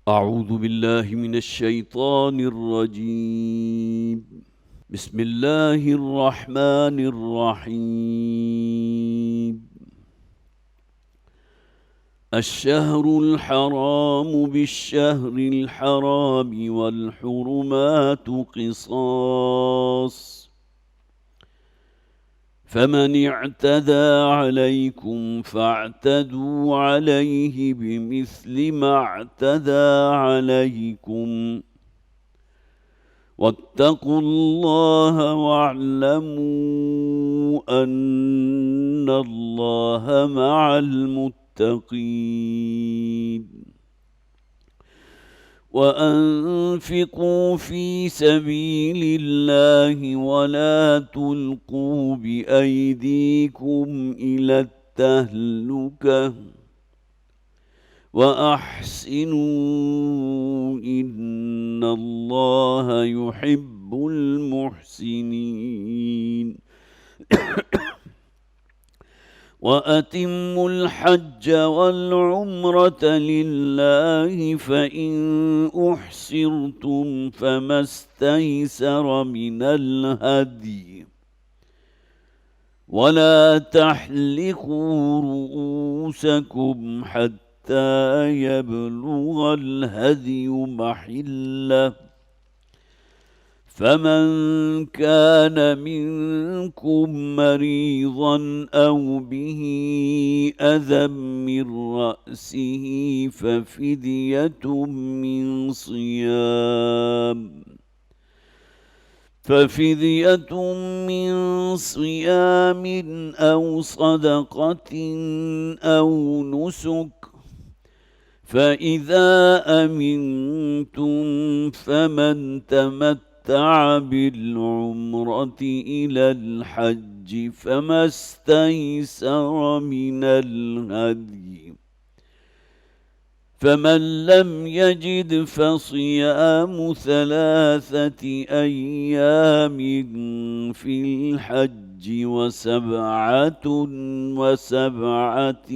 أعوذ بالله من الشيطان الرجيم. بسم الله الرحمن الرحيم. الشهر الحرام بالشهر الحرام والحرمات قصاص، فمن اعتدى عليكم فاعتدوا عليه بمثل ما اعتدى عليكم، واتقوا الله واعلموا أن الله مع المتقين. وأنفقوا في سبيل الله ولا تلقوا بأيديكم إلى التهلكة وأحسنوا إن الله يحب المحسنين. وأتموا الحج والعمرة لله، فإن أحصرتم فما استيسر من الهدي، ولا تحلقوا رؤوسكم حتى يبلغ الهدي محله، فمن كان منكم مريضا أو به أذى من رأسه ففدية من صيام أو صدقة أو نسك، فإذا أمنتم فمن تمتع بالعمرة إلى الحج فما استيسر من الهدي، فمن لم يجد فصيام 3 أيام في الحج وسبعة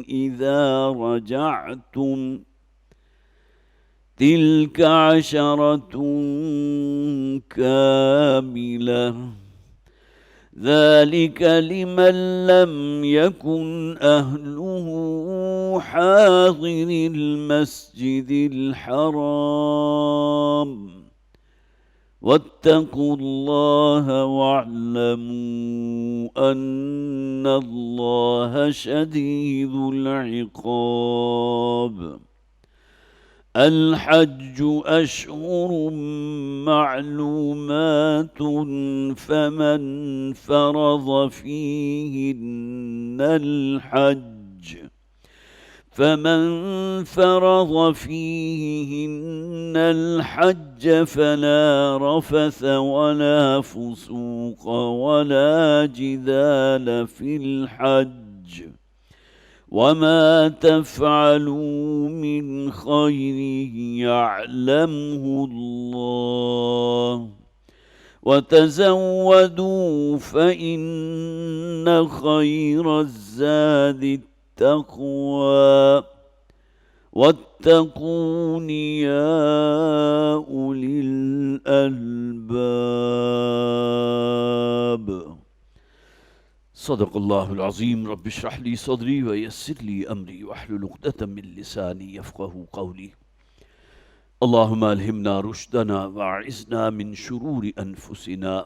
إذا رجعتم، تلك 10 كاملة، ذلك لمن لم يكن أهله حاضر المسجد الحرام، واتقوا الله واعلموا أن الله شديد العقاب. الحج أشهر معلومات، فمن فرض فيهن الحج فلا رفث ولا فسوق ولا جدال في الحج، وما تفعلوا من خير يعلمه الله، وتزودوا فإن خير الزاد التقوى، واتقون يا أولي الألباب. صدق الله العظيم. رب اشرح لي صدري ويسر لي أمري واحلل عقدة من لساني يفقهوا قولي. اللهم ألهمنا رشدنا وأعذنا من شرور أنفسنا،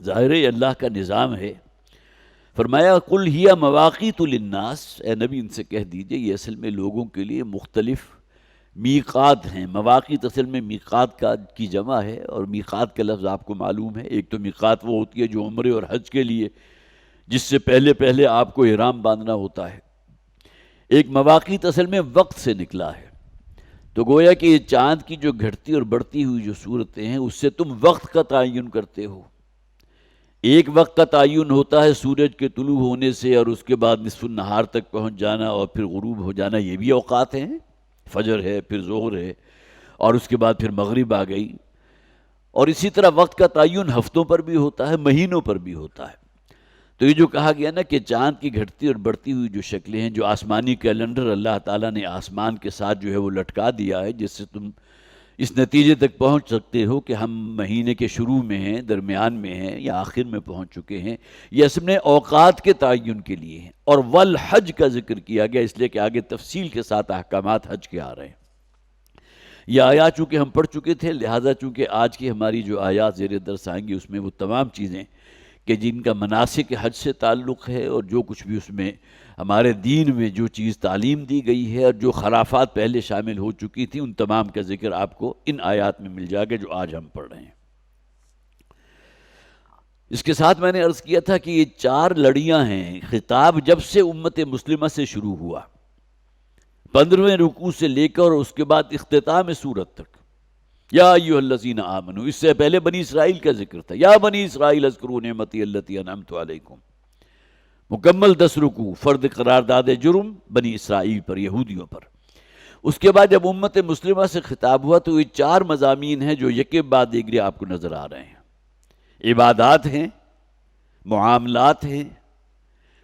ظاہر ہے اللہ کا نظام ہے۔ فرمایا قل ہی مواقیت للناس، اے نبی ان سے کہہ دیجئے یہ اصل میں لوگوں کے لیے مختلف میقات ہیں۔ مواقیت اصل میں میقات کی جمع ہے، اور میقات کا لفظ آپ کو معلوم ہے، ایک تو میقات وہ ہوتی ہے جو عمرے اور حج کے لیے، جس سے پہلے پہلے آپ کو احرام باندھنا ہوتا ہے۔ ایک مواقیت اصل میں وقت سے نکلا ہے، تو گویا کہ یہ چاند کی جو گھٹتی اور بڑھتی ہوئی جو صورتیں ہیں اس سے تم وقت کا تعین کرتے ہو۔ ایک وقت کا تعین ہوتا ہے سورج کے طلوع ہونے سے، اور اس کے بعد نصف النہار تک پہنچ جانا اور پھر غروب ہو جانا، یہ بھی اوقات ہیں، فجر ہے، پھر ظہر ہے، اور اس کے بعد پھر مغرب آ گئی۔ اور اسی طرح وقت کا تعین ہفتوں پر بھی ہوتا ہے، مہینوں پر بھی ہوتا ہے۔ تو یہ جو کہا گیا نا کہ چاند کی گھٹتی اور بڑھتی ہوئی جو شکلیں ہیں، جو آسمانی کیلنڈر اللہ تعالیٰ نے آسمان کے ساتھ جو ہے وہ لٹکا دیا ہے، جس سے تم اس نتیجے تک پہنچ سکتے ہو کہ ہم مہینے کے شروع میں ہیں، درمیان میں ہیں، یا آخر میں پہنچ چکے ہیں، یہ اصل میں اوقات کے تعین کے لیے ہیں۔ اور والحج کا ذکر کیا گیا اس لیے کہ آگے تفصیل کے ساتھ احکامات حج کے آ رہے ہیں۔ یہ آیات چونکہ ہم پڑھ چکے تھے، لہٰذا چونکہ آج کی ہماری جو آیات زیر درس آئیں گی اس میں وہ تمام چیزیں کہ جن کا مناسک حج سے تعلق ہے، اور جو کچھ بھی اس میں ہمارے دین میں جو چیز تعلیم دی گئی ہے اور جو خرافات پہلے شامل ہو چکی تھی، ان تمام کا ذکر آپ کو ان آیات میں مل جائے گا جو آج ہم پڑھ رہے ہیں۔ اس کے ساتھ میں نے عرض کیا تھا کہ یہ 4 لڑیاں ہیں۔ خطاب جب سے امت مسلمہ سے شروع ہوا، 15ویں رکوع سے لے کر اس کے بعد اختتام سورت تک، یا ایھا الذین آمنوا، اس سے پہلے بنی اسرائیل کا ذکر تھا، یا بنی اسرائیل اذکروا نعمتی التی انعمت علیکم، مکمل 10 رکوع، فرد قرار داد جرم بنی اسرائیل پر، یہودیوں پر۔ اس کے بعد جب امت مسلمہ سے خطاب ہوا تو یہ 4 مضامین ہیں جو یکے بعد دیگرے آپ کو نظر آ رہے ہیں۔ عبادات ہیں، معاملات ہیں،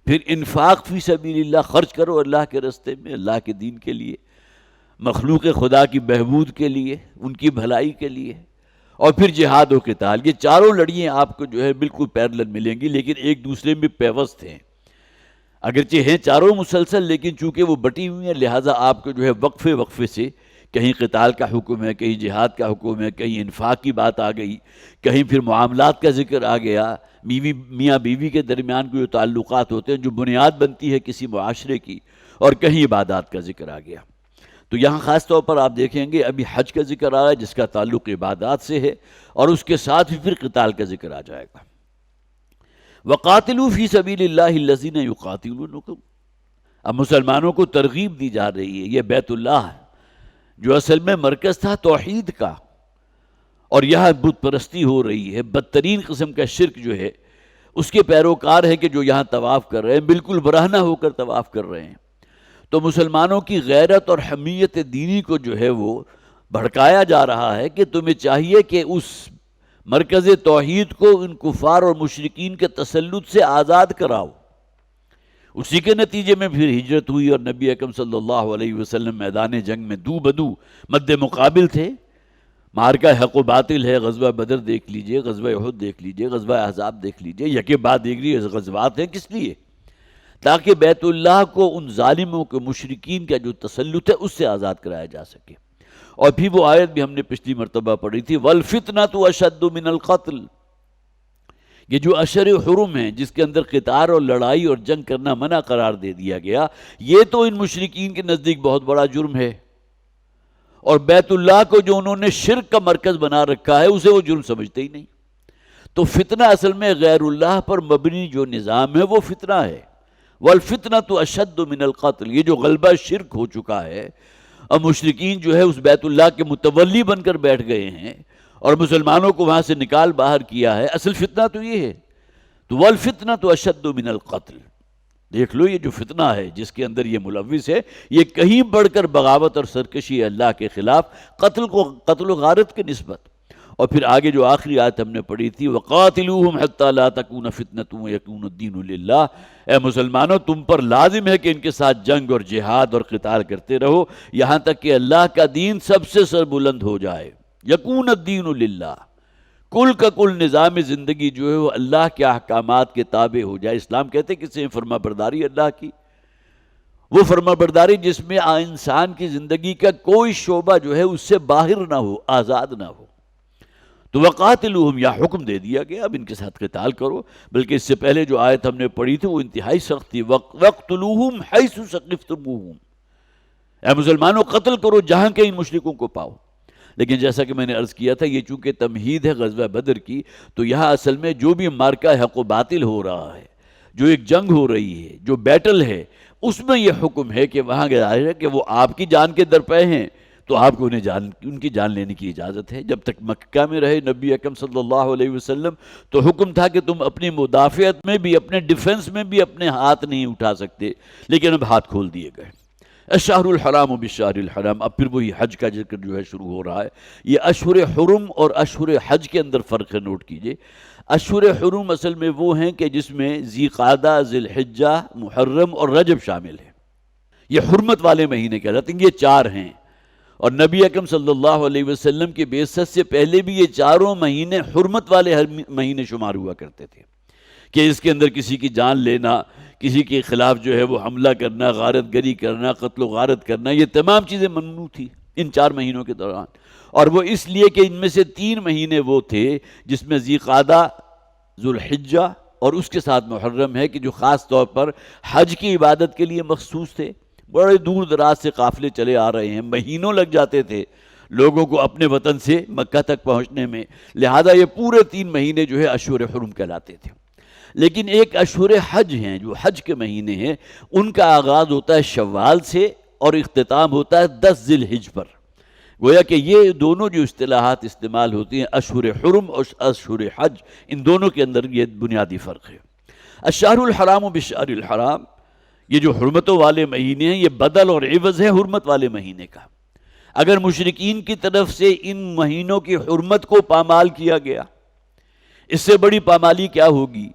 پھر انفاق فی سبیل اللہ، خرچ کرو اللہ کے راستے میں، اللہ کے دین کے لیے، مخلوق خدا کی بہبود کے لیے، ان کی بھلائی کے لیے، اور پھر جہاد و قتال۔ یہ چاروں لڑیاں آپ کو جو ہے بالکل پیرلل ملیں گی، لیکن ایک دوسرے میں پیوست ہیں، اگرچہ ہیں چاروں مسلسل، لیکن چونکہ وہ بٹی ہوئی ہیں لہٰذا آپ کو جو ہے وقفے وقفے سے کہیں قتال کا حکم ہے، کہیں جہاد کا حکم ہے، کہیں انفاق کی بات آ گئی، کہیں پھر معاملات کا ذکر آ گیا، میاں بیوی کے درمیان کوئی تعلقات ہوتے ہیں جو بنیاد بنتی ہے کسی معاشرے کی، اور کہیں عبادات کا ذکر آ گیا۔ تو یہاں خاص طور پر آپ دیکھیں گے ابھی حج کا ذکر آ رہا ہے جس کا تعلق عبادات سے ہے، اور اس کے ساتھ ہی پھر قتال کا ذکر آ جائے گا۔ وَقَاتِلُوا فِي سَبِيلِ اللَّهِ الَّذِينَ يُقَاتِلُونَكُمْ، اب مسلمانوں کو ترغیب دی جا رہی ہے۔ یہ بیت اللہ جو اصل میں مرکز تھا توحید کا، اور یہاں بت پرستی ہو رہی ہے، بدترین قسم کا شرک جو ہے اس کے پیروکار ہیں کہ جو یہاں طواف کر رہے ہیں، بالکل برہنہ ہو کر طواف کر رہے ہیں۔ تو مسلمانوں کی غیرت اور حمیت دینی کو جو ہے وہ بھڑکایا جا رہا ہے کہ تمہیں چاہیے کہ اس مرکز توحید کو ان کفار اور مشرکین کے تسلط سے آزاد کراؤ۔ اسی کے نتیجے میں پھر ہجرت ہوئی، اور نبی اکرم صلی اللہ علیہ وسلم میدان جنگ میں دو بدو مد مقابل تھے۔ مارکہ حق و باطل ہے، غزوہ بدر دیکھ لیجئے، غزوہ احد دیکھ لیجئے، غزوہ احزاب دیکھ لیجئے، یکے بعد دیگری غزوات ہیں۔ کس لیے؟ تاکہ بیت اللہ کو ان ظالموں کے مشرکین کا جو تسلط ہے اس سے آزاد کرایا جا سکے۔ اور پھر وہ آیت بھی ہم نے پچھلی مرتبہ پڑھی تھی، وَالْفِتْنَةُ أَشَدُّ مِنَ الْقَتْلِ، یہ جو اشر حرم ہیں جس کے اندر قتال اور لڑائی اور جنگ کرنا منع قرار دے دیا گیا، یہ تو ان مشرکین کے نزدیک بہت بڑا جرم ہے، اور بیت اللہ کو جو انہوں نے شرک کا مرکز بنا رکھا ہے اسے وہ جرم سمجھتے ہی نہیں۔ تو فتنہ اصل میں غیر اللہ پر مبنی جو نظام ہے وہ فتنہ ہے۔ وَالْفِتْنَةُ أَشَدُّ مِنَ الْقَتْلِ، یہ جو غلبہ شرک ہو چکا ہے، اب مشرکین جو ہے اس بیت اللہ کے متولی بن کر بیٹھ گئے ہیں اور مسلمانوں کو وہاں سے نکال باہر کیا ہے۔ اصل فتنہ تو یہ ہے۔ تو وَالْفِتْنَةُ أَشَدُّ مِنَ الْقَتْلِ، دیکھ لو یہ جو فتنہ ہے جس کے اندر یہ ملوث ہے، یہ کہیں بڑھ کر بغاوت اور سرکشی ہے اللہ کے خلاف، قتل و غارت کی نسبت۔ اور پھر آگے جو آخری آیت ہم نے پڑھی تھی، وَقَاتِلُوهُمْ حَتَّى لَا تَكُونَ فِتْنَةٌ وَيَكُونَ الدِّينُ لِلَّهِ، اے مسلمانوں تم پر لازم ہے کہ ان کے ساتھ جنگ اور جہاد اور قتال کرتے رہو یہاں تک کہ اللہ کا دین سب سے سربلند ہو جائے۔ یکون الدین للہ، کل کا کل نظام زندگی جو ہے وہ اللہ کے احکامات کے تابع ہو جائے۔ اسلام کہتے کسے ہیں؟ فرما برداری اللہ کی، وہ فرما برداری جس میں انسان کی زندگی کا کوئی شعبہ جو ہے اس سے باہر نہ ہو، آزاد نہ ہو۔ تو وقاتلوہم، یا حکم دے دیا گیا اب ان کے ساتھ قتال کرو، بلکہ اس سے پہلے جو آیت ہم نے پڑھی تھی وہ انتہائی سخت تھی، وقتلوہم حیث ثقفتموہم، اے مسلمانوں قتل کرو جہاں کے ان مشرکوں کو پاؤ۔ لیکن جیسا کہ میں نے عرض کیا تھا، یہ چونکہ تمہید ہے غزوہ بدر کی، تو یہاں اصل میں جو بھی مارکہ حق و باطل ہو رہا ہے، جو ایک جنگ ہو رہی ہے، جو بیٹل ہے، اس میں یہ حکم ہے کہ وہاں ظاہر ہے کہ وہ آپ کی جان کے درپے ہیں، تو آپ کو ان کی جان لینے کی اجازت ہے۔ جب تک مکہ میں رہے نبی اکرم صلی اللہ علیہ وسلم تو حکم تھا کہ تم اپنی مدافعت میں بھی، اپنے ڈیفنس میں بھی اپنے ہاتھ نہیں اٹھا سکتے، لیکن اب ہاتھ کھول دیے گئے۔ الشہر الحرام بالشہر الحرام، اب پھر وہی حج کا ذکر جو ہے شروع ہو رہا ہے۔ یہ اشہر حرم اور اشہر حج کے اندر فرق ہے، نوٹ کیجئے۔ اشہر حرم اصل میں وہ ہیں کہ جس میں ذی قعدہ، ذی الحجہ، محرم اور رجب شامل ہیں، یہ حرمت والے مہینے کہلاتے ہیں، یہ چار ہیں۔ اور نبی اکرم صلی اللہ علیہ وسلم کی بعثت سے پہلے بھی یہ چاروں مہینے حرمت والے مہینے شمار ہوا کرتے تھے، کہ اس کے اندر کسی کی جان لینا، کسی کے خلاف جو ہے وہ حملہ کرنا، غارت گری کرنا، قتل و غارت کرنا، یہ تمام چیزیں ممنوع تھی ان 4 مہینوں کے دوران۔ اور وہ اس لیے کہ ان میں سے 3 مہینے وہ تھے جس میں ذی قعدہ، ذو الحجہ اور اس کے ساتھ محرم ہے، کہ جو خاص طور پر حج کی عبادت کے لیے مخصوص تھے۔ بڑے دور دراز سے قافلے چلے آ رہے ہیں، مہینوں لگ جاتے تھے لوگوں کو اپنے وطن سے مکہ تک پہنچنے میں، لہذا یہ پورے 3 مہینے جو ہے اشہر حرم کہلاتے تھے۔ لیکن ایک اشہر حج ہیں، جو حج کے مہینے ہیں، ان کا آغاز ہوتا ہے شوال سے اور اختتام ہوتا ہے 10 ذی الحجہ پر۔ گویا کہ یہ دونوں جو اصطلاحات استعمال ہوتی ہیں، اشہر حرم اور اشہر حج، ان دونوں کے اندر یہ بنیادی فرق ہے۔ الشہر الحرام بالشہر الحرام، یہ جو حرمتوں والے مہینے ہیں، یہ بدل اور عوض ہے حرمت والے مہینے کا۔ اگر مشرکین کی طرف سے ان مہینوں کی حرمت کو پامال کیا گیا، اس سے بڑی پامالی کیا ہوگی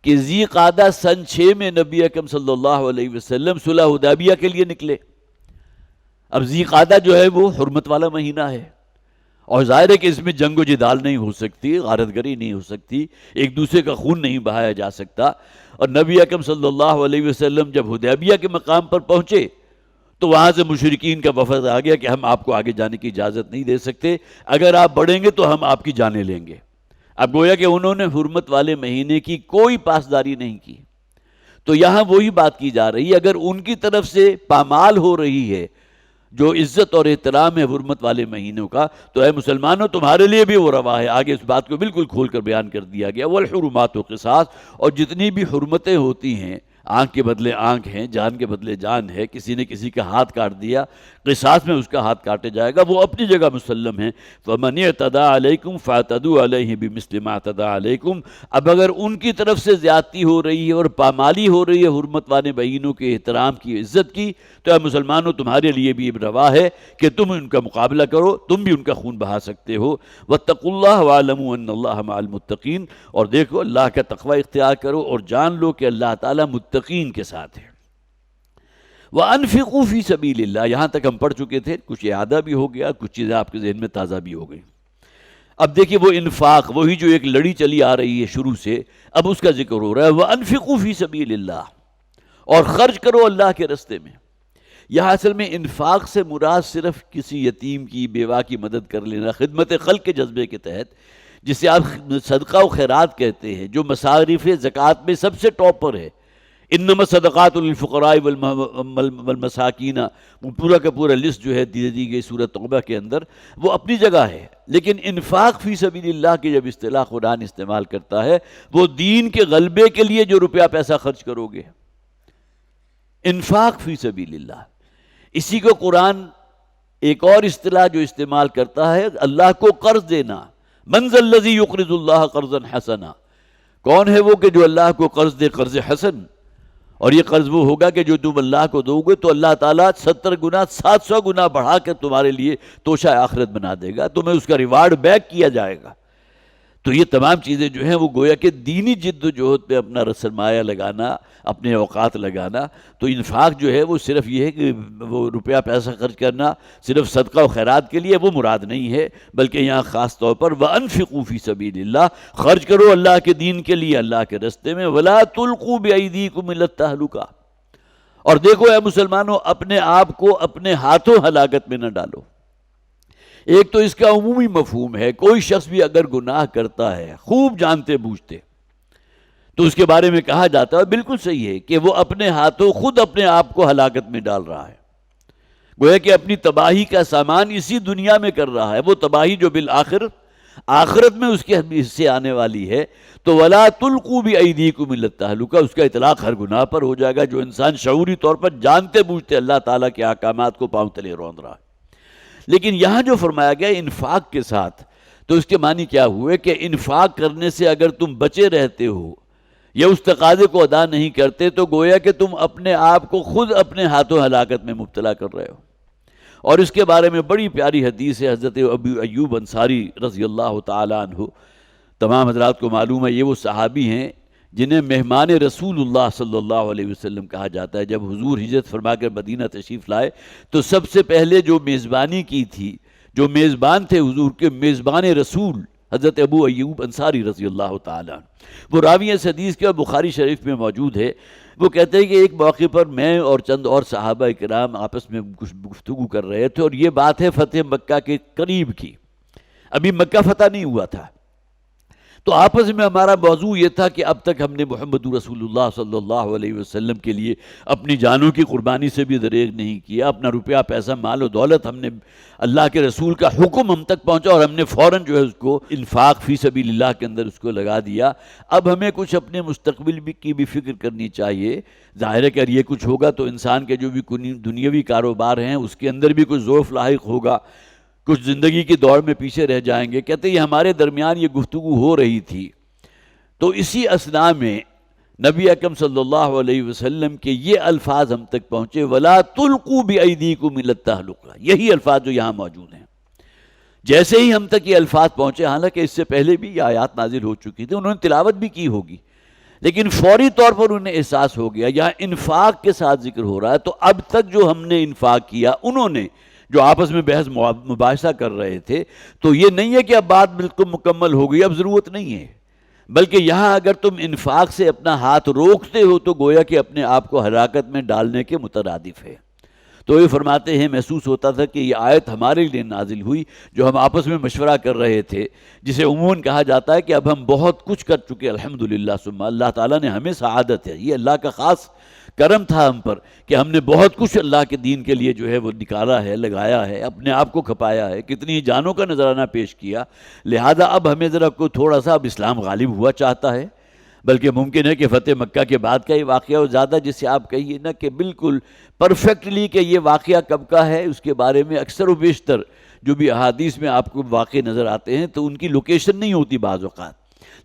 کہ ذی قعدہ سن 6 میں نبی اکرم صلی اللہ علیہ وسلم صلح حدیبیہ کے لیے نکلے۔ اب ذی قعدہ جو ہے وہ حرمت والا مہینہ ہے، اور ظاہر ہے کہ اس میں جنگ و جدال نہیں ہو سکتی، غارت گری نہیں ہو سکتی، ایک دوسرے کا خون نہیں بہایا جا سکتا۔ اور نبی اکرم صلی اللہ علیہ وسلم جب حدیبیہ کے مقام پر پہنچے تو وہاں سے مشرکین کا وفد آ گیا کہ ہم آپ کو آگے جانے کی اجازت نہیں دے سکتے، اگر آپ بڑھیں گے تو ہم آپ کی جانیں لیں گے۔ اب گویا کہ انہوں نے حرمت والے مہینے کی کوئی پاسداری نہیں کی۔ تو یہاں وہی بات کی جا رہی ہے، اگر ان کی طرف سے پامال ہو رہی ہے جو عزت اور احترام ہے حرمت والے مہینوں کا، تو اے مسلمانوں تمہارے لیے بھی وہ روا ہے۔ آگے اس بات کو بالکل کھول کر بیان کر دیا گیا، والحرمات قصاص، اور جتنی بھی حرمتیں ہوتی ہیں، آنکھ کے بدلے آنکھ ہیں، جان کے بدلے جان ہے، کسی نے کسی کا ہاتھ کاٹ دیا، قصاص میں اس کا ہاتھ کاٹے جائے گا، وہ اپنی جگہ مسلم ہے۔ فَمَنِ اعْتَدَىٰ عَلَيْكُمْ فَاعْتَدُوا عَلَيْهِ بِمِثْلِ مَا اعْتَدَىٰ عَلَيْكُمْ۔ اب اگر ان کی طرف سے زیادتی ہو رہی ہے اور پامالی ہو رہی ہے حرمت والے مہینوں کے احترام کی، عزت کی، تو اے مسلمانوں تمہارے لیے بھی روا ہے کہ تم ان کا مقابلہ کرو، تم بھی ان کا خون بہا سکتے ہو۔ وَاتَّقُوا اللَّهَ وَاعْلَمُوا أَنَّ اللَّهَ مَعَ الْمُتَّقِينَ، اور دیکھو اللہ کا تقوی اختیار کرو اور جان لو کہ اللہ تعالیٰ متقین کے ساتھ ہے۔ وَأَنفِقُوا فِي سَبِيلِ اللَّهِ، یہاں تک ہم پڑھ چکے تھے، کچھ اعادہ بھی ہو گیا، کچھ چیزیں آپ کے ذہن میں تازہ بھی ہو گئی۔ اب دیکھیے وہ انفاق، وہی جو ایک لڑی چلی آ رہی ہے شروع سے، اب اس کا ذکر ہو رہا ہے۔ وَأَنفِقُوا فِي سَبِيلِ اللَّهِ، اور خرچ کرو اللہ کے رستے میں۔ یہاں اصل میں انفاق سے مراد صرف کسی یتیم کی، بیوہ کی مدد کر لینا، خدمت خلق کے جذبے کے تحت، جسے آپ صدقہ و خیرات کہتے ہیں، جو مصارف زکوٰۃ میں سب سے ٹاپ پر ہے۔ انما الصدقات للفقراء والمساکین، وہ پورا کا پورا لسٹ جو ہے دی گئی سورۃ توبہ کے اندر، وہ اپنی جگہ ہے۔ لیکن انفاق فی سبیل اللہ کی جب اصطلاح قرآن استعمال کرتا ہے، وہ دین کے غلبے کے لیے جو روپیہ پیسہ خرچ کرو گے، انفاق فی سبیل اللہ۔ اسی کو قرآن ایک اور اصطلاح جو استعمال کرتا ہے، اللہ کو قرض دینا۔ من ذا الذی یقرض اللہ قرضا حسنا، کون ہے وہ کہ جو اللہ کو قرض دے قرض حسن؟ اور یہ قرض وہ ہوگا کہ جو تم اللہ کو دو گے تو اللہ تعالیٰ 70 گنا 700 گنا بڑھا کر تمہارے لیے توشہ آخرت بنا دے گا، تمہیں اس کا ریوارڈ بیک کیا جائے گا۔ تو یہ تمام چیزیں جو ہیں وہ گویا کہ دینی جد و جہد پہ اپنا سرمایہ لگانا، اپنے اوقات لگانا۔ تو انفاق جو ہے وہ صرف یہ ہے کہ وہ روپیہ پیسہ خرچ کرنا صرف صدقہ و خیرات کے لیے، وہ مراد نہیں ہے، بلکہ یہاں خاص طور پر وَأَنفِقُوا فِي سَبِيلِ اللَّهِ، خرچ کرو اللہ کے دین کے لیے، اللہ کے رستے میں۔ وَلَا تُلْقُوا بِأَيْدِيكُمْ إِلَى التَّهْلُكَةِ، اور دیکھو اے مسلمانوں، اپنے آپ کو اپنے ہاتھوں ہلاکت میں نہ ڈالو۔ ایک تو اس کا عمومی مفہوم ہے، کوئی شخص بھی اگر گناہ کرتا ہے خوب جانتے بوجھتے تو اس کے بارے میں کہا جاتا ہے، بالکل صحیح ہے، کہ وہ اپنے ہاتھوں خود اپنے آپ کو ہلاکت میں ڈال رہا ہے، گویا کہ اپنی تباہی کا سامان اسی دنیا میں کر رہا ہے، وہ تباہی جو بالآخر آخرت میں اس کے حصے آنے والی ہے۔ تو وَلَا تُلْقُوا بِأَيْدِيكُمْ إِلَى التَّهْلُكَةِ، اس کا اطلاق ہر گناہ پر ہو جائے گا جو انسان شعوری طور پر جانتے بوجھتے اللہ تعالیٰ کے احکامات کو پاؤں تلے روند رہا ہے۔ لیکن یہاں جو فرمایا گیا انفاق کے ساتھ، تو اس کے معنی کیا ہوئے کہ انفاق کرنے سے اگر تم بچے رہتے ہو یا اس تقاضے کو ادا نہیں کرتے تو گویا کہ تم اپنے آپ کو خود اپنے ہاتھوں ہلاکت میں مبتلا کر رہے ہو۔ اور اس کے بارے میں بڑی پیاری حدیث ہے حضرت ابو ایوب انصاری رضی اللہ تعالیٰ عنہ، تمام حضرات کو معلوم ہے یہ وہ صحابی ہیں جنہیں مہمان رسول اللہ صلی اللہ علیہ وسلم کہا جاتا ہے۔ جب حضور ہجرت فرما کر مدینہ تشریف لائے تو سب سے پہلے جو میزبانی کی تھی، جو میزبان تھے حضور کے، میزبان رسول حضرت ابو ایوب انصاری رضی اللہ تعالیٰ عنہ، وہ راوی اس حدیث کے اور بخاری شریف میں موجود ہے۔ وہ کہتے ہیں کہ ایک موقع پر میں اور چند اور صحابہ کرام آپس میں کچھ گفتگو کر رہے تھے، اور یہ بات ہے فتح مکہ کے قریب کی، ابھی مکہ فتح نہیں ہوا تھا، تو آپس میں ہمارا موضوع یہ تھا کہ اب تک ہم نے محمد رسول اللہ صلی اللہ علیہ وسلم کے لیے اپنی جانوں کی قربانی سے بھی دریغ نہیں کیا، اپنا روپیہ پیسہ مال و دولت ہم نے، اللہ کے رسول کا حکم ہم تک پہنچا اور ہم نے فوراً جو ہے اس کو انفاق فی سبیل اللہ کے اندر اس کو لگا دیا۔ اب ہمیں کچھ اپنے مستقبل کی بھی فکر کرنی چاہیے، ظاہر ہے کہ اگر یہ کچھ ہوگا تو انسان کے جو بھی دنیاوی کاروبار ہیں اس کے اندر بھی کچھ ضعف لاحق ہوگا، کچھ زندگی کی دوڑ میں پیچھے رہ جائیں گے۔ کہتے ہیں یہ ہمارے درمیان یہ گفتگو ہو رہی تھی، تو اسی اثناء میں نبی اکرم صلی اللہ علیہ وسلم کے یہ الفاظ ہم تک پہنچے، وَلَا تُلْقُوا بِأَيْدِيكُمْ إِلَى التَّهْلُكَةِ، یہی الفاظ جو یہاں موجود ہیں۔ جیسے ہی ہم تک یہ الفاظ پہنچے، حالانکہ اس سے پہلے بھی یہ آیات نازل ہو چکی تھی، انہوں نے تلاوت بھی کی ہوگی، لیکن فوری طور پر انہیں احساس ہو گیا یہاں انفاق کے ساتھ ذکر ہو رہا ہے، تو اب تک جو ہم نے انفاق کیا، انہوں نے جو آپس میں بحث مباحثہ کر رہے تھے، تو یہ نہیں ہے کہ اب بات بالکل مکمل ہو گئی، اب ضرورت نہیں ہے، بلکہ یہاں اگر تم انفاق سے اپنا ہاتھ روکتے ہو تو گویا کہ اپنے آپ کو ہلاکت میں ڈالنے کے مترادف ہے۔ تو یہ فرماتے ہیں محسوس ہوتا تھا کہ یہ آیت ہمارے لیے نازل ہوئی جو ہم آپس میں مشورہ کر رہے تھے، جسے عموماً کہا جاتا ہے کہ اب ہم بہت کچھ کر چکے الحمدللہ، ثم اللہ تعالیٰ نے ہمیں سعادت ہے، یہ اللہ کا خاص کرم تھا ہم پر کہ ہم نے بہت کچھ اللہ کے دین کے لیے جو ہے وہ نکالا ہے، لگایا ہے، اپنے آپ کو کھپایا ہے، کتنی جانوں کا نذرانہ پیش کیا، لہذا اب ہمیں ذرا کوئی تھوڑا سا اب اسلام غالب ہوا چاہتا ہے، بلکہ ممکن ہے کہ فتح مکہ کے بعد کا یہ واقعہ اور زیادہ جسے آپ کہیے نا کہ بالکل پرفیکٹلی کہ یہ واقعہ کب کا ہے، اس کے بارے میں اکثر و بیشتر جو بھی احادیث میں آپ کو واقع نظر آتے ہیں تو ان کی لوکیشن نہیں ہوتی بعض اوقات،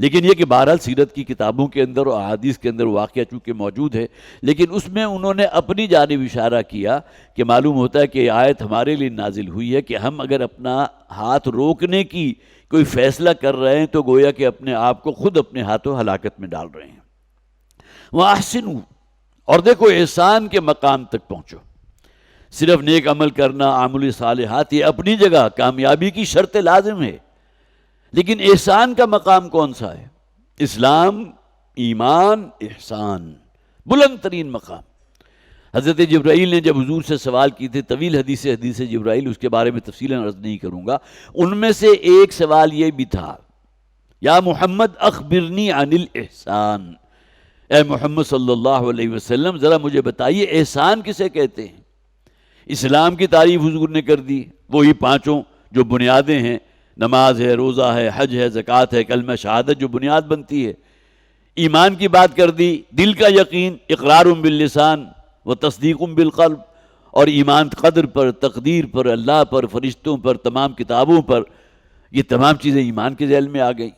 لیکن یہ کہ بہرحال سیرت کی کتابوں کے اندر اور احادیث کے اندر واقعہ چونکہ موجود ہے، لیکن اس میں انہوں نے اپنی جانب اشارہ کیا کہ معلوم ہوتا ہے کہ یہ آیت ہمارے لیے نازل ہوئی ہے کہ ہم اگر اپنا ہاتھ روکنے کی کوئی فیصلہ کر رہے ہیں تو گویا کہ اپنے آپ کو خود اپنے ہاتھوں ہلاکت میں ڈال رہے ہیں۔ وَأَحْسِنُوا، اور دیکھو احسان کے مقام تک پہنچو، صرف نیک عمل کرنا، عمل صالحات یہ اپنی جگہ کامیابی کی شرط لازم ہے، لیکن احسان کا مقام کون سا ہے؟ اسلام، ایمان، احسان، بلند ترین مقام۔ حضرت جبرائیل نے جب حضور سے سوال کی تھے، طویل حدیث جبرائیل، اس کے بارے میں تفصیلاً عرض نہیں کروں گا، ان میں سے ایک سوال یہ بھی تھا، یا محمد اخبرنی عن الاحسان، اے محمد صلی اللہ علیہ وسلم ذرا مجھے بتائیے احسان کسے کہتے ہیں؟ اسلام کی تعریف حضور نے کر دی، وہی پانچوں جو بنیادیں ہیں، نماز ہے، روزہ ہے، حج ہے، زکوٰۃ ہے، کلمہ شہادت جو بنیاد بنتی ہے۔ ایمان کی بات کر دی، دل کا یقین، اقرار باللسان و تصدیق بالقلب، اور ایمان قدر پر، تقدیر پر، اللہ پر، فرشتوں پر، تمام کتابوں پر، یہ تمام چیزیں ایمان کے ذیل میں آ گئی۔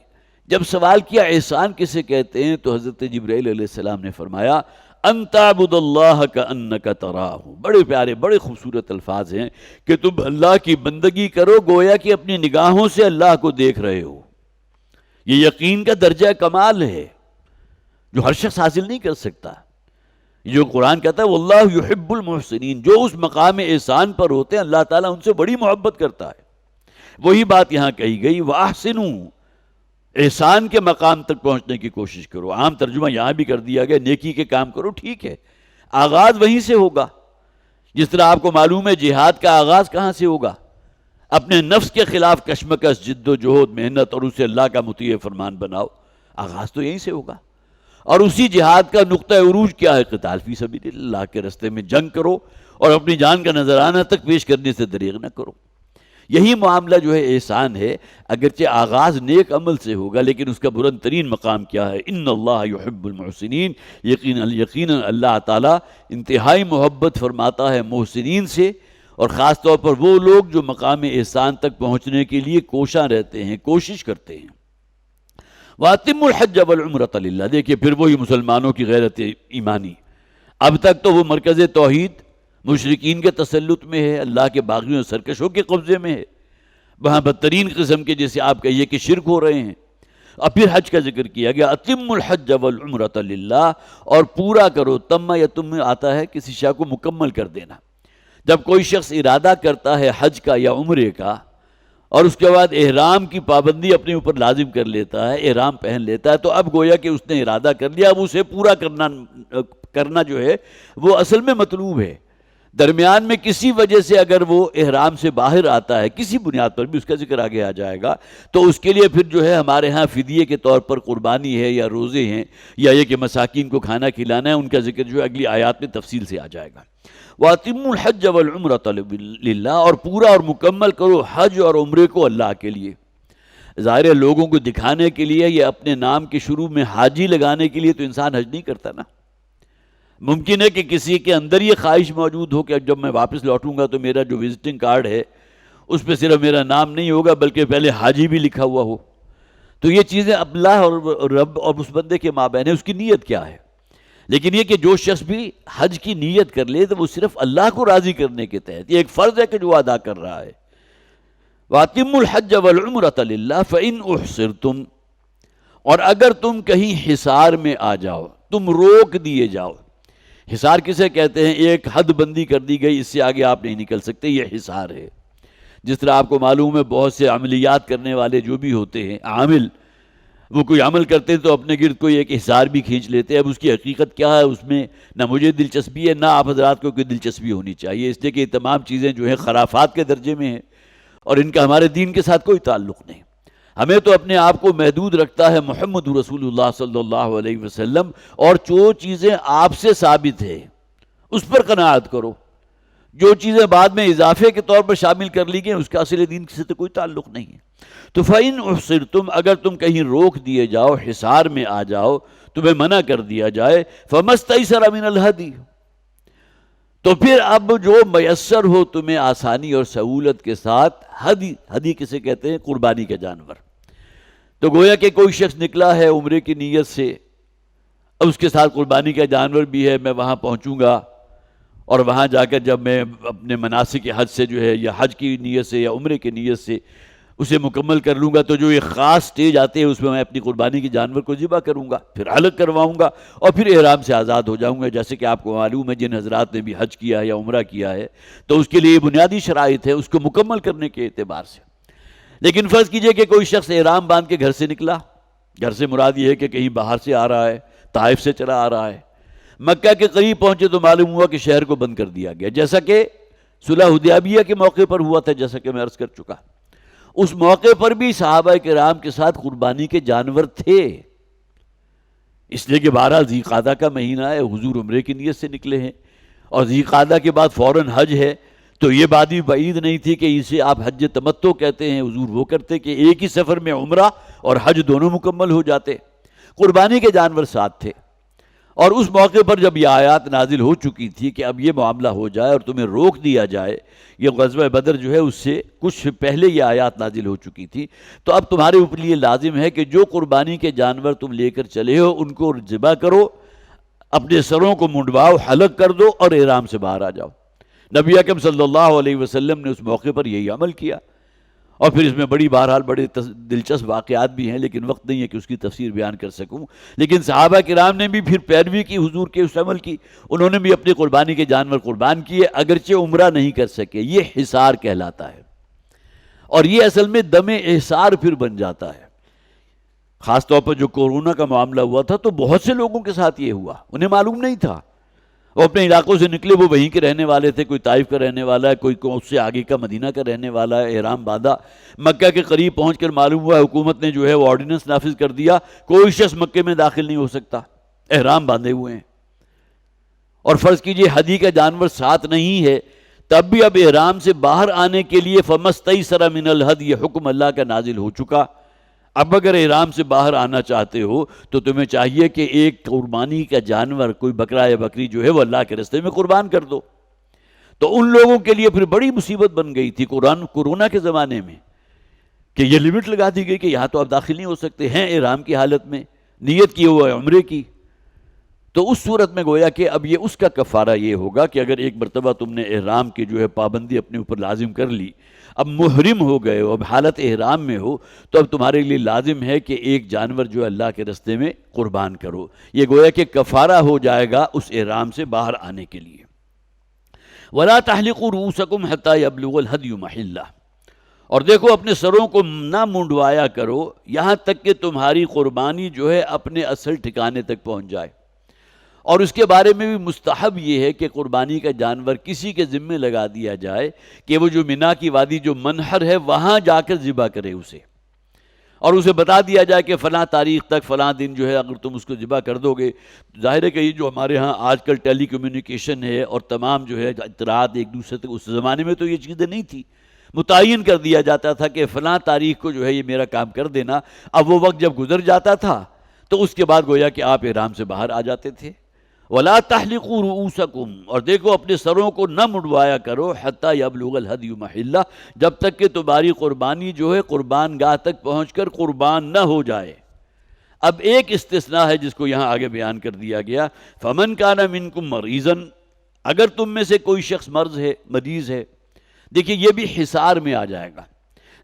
جب سوال کیا احسان کسے کہتے ہیں تو حضرت جبرائیل علیہ السلام نے فرمایا ان تعبد اللہ کأنک تراہ، بڑے پیارے بڑے خوبصورت الفاظ ہیں کہ تم اللہ کی بندگی کرو گویا کہ اپنی نگاہوں سے اللہ کو دیکھ رہے ہو۔ یہ یقین کا درجہ کمال ہے جو ہر شخص حاصل نہیں کر سکتا، جو قرآن کہتا ہے واللہ یحب المحسنین، جو اس مقام احسان پر ہوتے ہیں اللہ تعالیٰ ان سے بڑی محبت کرتا ہے۔ وہی بات یہاں کہی گئی، وَأَحْسِنُوا، احسان کے مقام تک پہنچنے کی کوشش کرو۔ عام ترجمہ یہاں بھی کر دیا گیا نیکی کے کام کرو، ٹھیک ہے، آغاز وہیں سے ہوگا۔ جس طرح آپ کو معلوم ہے جہاد کا آغاز کہاں سے ہوگا؟ اپنے نفس کے خلاف کشمکش، جد و جہد، محنت، اور اسے اللہ کا مطیع فرمان بناؤ۔ آغاز تو یہیں سے ہوگا۔ اور اسی جہاد کا نقطہ عروج کیا ہے؟ قتال فی سبیل اللہ کے رستے میں جنگ کرو اور اپنی جان کا نذرانہ تک پیش کرنے سے دریغ نہ کرو۔ یہی معاملہ جو ہے احسان ہے، اگرچہ آغاز نیک عمل سے ہوگا، لیکن اس کا بلند ترین مقام کیا ہے؟ ان اللہ یحب المحسنین، یقیناً اللہ تعالیٰ انتہائی محبت فرماتا ہے محسنین سے، اور خاص طور پر وہ لوگ جو مقام احسان تک پہنچنے کے لیے کوشاں رہتے ہیں، کوشش کرتے ہیں۔ وَأَتِمُّوا الْحَجَّ وَالْعُمْرَةَ لِلَّهِ، دیکھیے پھر وہی مسلمانوں کی غیرت ایمانی۔ اب تک تو وہ مرکز توحید مشرکین کے تسلط میں ہے، اللہ کے باغیوں سرکشوں کے قبضے میں ہے، وہاں بدترین قسم کے جیسے آپ کہیے کہ شرک ہو رہے ہیں۔ اب پھر حج کا ذکر کیا گیا، اَتِمُّوا الْحَجَّ وَالْعُمْرَةَ لِلَّهِ، اور پورا کرو۔ تم یتم آتا ہے کسی شے کو مکمل کر دینا۔ جب کوئی شخص ارادہ کرتا ہے حج کا یا عمرے کا، اور اس کے بعد احرام کی پابندی اپنے اوپر لازم کر لیتا ہے، احرام پہن لیتا ہے، تو اب گویا کہ اس نے ارادہ کر لیا، اب اسے پورا کرنا جو ہے وہ اصل میں مطلوب ہے۔ درمیان میں کسی وجہ سے اگر وہ احرام سے باہر آتا ہے، کسی بنیاد پر بھی، اس کا ذکر آگے آ جائے گا، تو اس کے لیے پھر جو ہے ہمارے ہاں فدیے کے طور پر قربانی ہے یا روزے ہیں یا یہ کہ مساکین کو کھانا کھلانا ہے، ان کا ذکر جو ہے اگلی آیات میں تفصیل سے آ جائے گا۔ وَأَتِمُّوا الْحَجَّ وَالْعُمْرَةَ لِلَّهِ، اور پورا اور مکمل کرو حج اور عمرے کو اللہ کے لیے۔ ظاہر ہے لوگوں کو دکھانے کے لیے یا اپنے نام کے شروع میں حاجی لگانے کے لیے تو انسان حج نہیں کرتا نا۔ ممکن ہے کہ کسی کے اندر یہ خواہش موجود ہو کہ جب میں واپس لوٹوں گا تو میرا جو وزٹنگ کارڈ ہے اس پہ صرف میرا نام نہیں ہوگا بلکہ پہلے حاجی بھی لکھا ہوا ہو۔ تو یہ چیزیں اللہ اور رب اور اس بندے کے مابین ہے، اس کی نیت کیا ہے۔ لیکن یہ کہ جو شخص بھی حج کی نیت کر لے تو وہ صرف اللہ کو راضی کرنے کے تحت، یہ ایک فرض ہے کہ جو ادا کر رہا ہے۔ وَأَتِمُّوا الْحَجَّ وَالْعُمْرَةَ لِلَّهِ فَإِنْ أُحْصِرْتُمْ، اور اگر تم کہیں حصار میں آ جاؤ، تم روک دیے جاؤ۔ حصار کسے کہتے ہیں؟ ایک حد بندی کر دی گئی، اس سے آگے آپ نہیں نکل سکتے، یہ حصار ہے۔ جس طرح آپ کو معلوم ہے بہت سے عملیات کرنے والے جو بھی ہوتے ہیں عامل، وہ کوئی عمل کرتے ہیں تو اپنے گرد کوئی ایک حصار بھی کھینچ لیتے ہیں۔ اب اس کی حقیقت کیا ہے اس میں نہ مجھے دلچسپی ہے نہ آپ حضرات کو کوئی دلچسپی ہونی چاہیے، اس لیے کہ یہ تمام چیزیں جو ہیں خرافات کے درجے میں ہیں اور ان کا ہمارے دین کے ساتھ کوئی تعلق نہیں۔ ہمیں تو اپنے آپ کو محدود رکھتا ہے محمد رسول اللہ صلی اللہ علیہ وسلم، اور جو چیزیں آپ سے ثابت ہے اس پر قناعت کرو۔ جو چیزیں بعد میں اضافے کے طور پر شامل کر لی گئی اس کا اصل دین سے تو کوئی تعلق نہیں ہے۔ تو فَإِنْ أُحْصِرْتُمْ، اگر تم کہیں روک دیے جاؤ، حصار میں آ جاؤ، تمہیں منع کر دیا جائے، فَمَا اسْتَيْسَرَ مِنَ الْهَدْيِ، تو پھر اب جو میسر ہو تمہیں آسانی اور سہولت کے ساتھ، ہدی کسے کہتے ہیں؟ قربانی کا جانور۔ تو گویا کہ کوئی شخص نکلا ہے عمرے کی نیت سے، اب اس کے ساتھ قربانی کا جانور بھی ہے، میں وہاں پہنچوں گا اور وہاں جا کر جب میں اپنے مناسک حج سے جو ہے یا حج کی نیت سے یا عمرے کی نیت سے اسے مکمل کر لوں گا، تو جو ایک خاص سٹیج آتے ہیں اس میں اپنی قربانی کے جانور کو ذبح کروں گا، پھر حلق کرواؤں گا اور پھر احرام سے آزاد ہو جاؤں گا۔ جیسے کہ آپ کو معلوم ہے جن حضرات نے بھی حج کیا ہے یا عمرہ کیا ہے تو اس کے لیے بنیادی شرائط ہے اس کو مکمل کرنے کے اعتبار سے۔ لیکن فرض کیجئے کہ کوئی شخص احرام باندھ کے گھر سے نکلا، گھر سے مراد یہ ہے کہ کہیں باہر سے آ رہا ہے، طائف سے چلا آ رہا ہے، مکہ کے قریب پہنچے تو معلوم ہوا کہ شہر کو بند کر دیا گیا، جیسا کہ صلح حدیبیہ کے موقع پر ہوا تھا، جیسا کہ میں عرض کر چکا۔ اس موقع پر بھی صحابہ کرام کے ساتھ قربانی کے جانور تھے، اس لیے کہ بہرحال ذی قعدہ کا مہینہ ہے، حضور عمرے کی نیت سے نکلے ہیں اور ذی قعدہ کے بعد فوراً حج ہے، تو یہ بات بھی بعید نہیں تھی کہ اسے آپ حج تمتع کہتے ہیں۔ حضور وہ کرتے کہ ایک ہی سفر میں عمرہ اور حج دونوں مکمل ہو جاتے۔ قربانی کے جانور ساتھ تھے، اور اس موقع پر جب یہ آیات نازل ہو چکی تھی کہ اب یہ معاملہ ہو جائے اور تمہیں روک دیا جائے، یہ غزوہ بدر جو ہے اس سے کچھ پہلے یہ آیات نازل ہو چکی تھی، تو اب تمہارے اوپر یہ لازم ہے کہ جو قربانی کے جانور تم لے کر چلے ہو ان کو ذبح کرو، اپنے سروں کو منڈواؤ، حلق کر دو اور احرام سے باہر آ جاؤ۔ نبی اکرم صلی اللہ علیہ وسلم نے اس موقع پر یہی عمل کیا، اور پھر اس میں بہرحال بڑے دلچسپ واقعات بھی ہیں، لیکن وقت نہیں ہے کہ اس کی تفسیر بیان کر سکوں۔ لیکن صحابہ کرام نے بھی پھر پیروی کی حضور کے اس عمل کی، انہوں نے بھی اپنی قربانی کے جانور قربان کیے، اگرچہ عمرہ نہیں کر سکے۔ یہ حصار کہلاتا ہے، اور یہ اصل میں دم احصار پھر بن جاتا ہے۔ خاص طور پر جو کورونا کا معاملہ ہوا تھا تو بہت سے لوگوں کے ساتھ یہ ہوا، انہیں معلوم نہیں تھا، وہ اپنے علاقوں سے نکلے، وہ وہیں کے رہنے والے تھے، کوئی طائف کا رہنے والا ہے، کوئی اس سے آگے کا مدینہ کا رہنے والا ہے، احرام باندھا، مکہ کے قریب پہنچ کر معلوم ہوا حکومت نے جو ہے وہ آرڈیننس نافذ کر دیا، کوئی شخص مکے میں داخل نہیں ہو سکتا، احرام باندھے ہوئے ہیں، اور فرض کیجئے ہدی کا جانور ساتھ نہیں ہے، تب بھی اب احرام سے باہر آنے کے لیے فَمَسْتَيْسَرَ مِنَ الْهَدْيِ، یہ حکم اللہ کا نازل ہو چکا۔ اب اگر احرام سے باہر آنا چاہتے ہو تو تمہیں چاہیے کہ ایک قربانی کا جانور، کوئی بکرا یا بکری جو ہے وہ اللہ کے راستے میں قربان کر دو۔ تو ان لوگوں کے لیے پھر بڑی مصیبت بن گئی تھی کورونا کے زمانے میں، کہ یہ لمٹ لگا دی گئی کہ یہاں تو آپ داخل نہیں ہو سکتے ہیں احرام کی حالت میں، نیت کی ہوا ہے عمرے کی۔ تو اس صورت میں گویا کہ اب یہ اس کا کفارہ یہ ہوگا کہ اگر ایک مرتبہ تم نے احرام کی جو ہے پابندی اپنے اوپر لازم کر لی، اب محرم ہو گئے ہو، اب حالت احرام میں ہو، تو اب تمہارے لیے لازم ہے کہ ایک جانور جو ہے اللہ کے راستے میں قربان کرو۔ یہ گویا کہ کفارہ ہو جائے گا اس احرام سے باہر آنے کے لیے۔ وَلَا تَحْلِقُوا رُؤُوسَكُمْ حَتَّى يَبْلُغَ الْهَدْيُ مَحِلَّهُ، اور دیکھو اپنے سروں کو نہ منڈوایا کرو یہاں تک کہ تمہاری قربانی جو ہے اپنے اصل ٹھکانے تک پہنچ جائے۔ اور اس کے بارے میں بھی مستحب یہ ہے کہ قربانی کا جانور کسی کے ذمے لگا دیا جائے کہ وہ جو منا کی وادی جو منحر ہے وہاں جا کر ذبح کرے اسے، اور اسے بتا دیا جائے کہ فلاں تاریخ تک فلاں دن جو ہے اگر تم اس کو ذبح کر دو گے۔ ظاہر ہے کہ یہ جو ہمارے ہاں آج کل ٹیلی کمیونیکیشن ہے اور تمام جو ہے اطلاعات ایک دوسرے تک، اس زمانے میں تو یہ چیزیں نہیں تھی، متعین کر دیا جاتا تھا کہ فلاں تاریخ کو جو ہے یہ میرا کام کر دینا۔ اب وہ وقت جب گزر جاتا تھا تو اس کے بعد گویا کہ آپ احرام سے باہر آ جاتے تھے۔ وَلَا تَحْلِقُوا رُؤُوسَكُمْ، اور دیکھو اپنے سروں کو نہ منڈوایا کرو حَتَّى يَبْلُغَ الْهَدْيُ مَحِلَّهُ، جب تک کہ تمہاری قربانی جو ہے قربان گاہ تک پہنچ کر قربان نہ ہو جائے۔ اب ایک استثناء ہے جس کو یہاں آگے بیان کر دیا گیا، فَمَنْ كَانَ مِنْكُمْ مَرِيضًا، اگر تم میں سے کوئی شخص مریض ہے۔ دیکھیے یہ بھی حصار میں آ جائے گا۔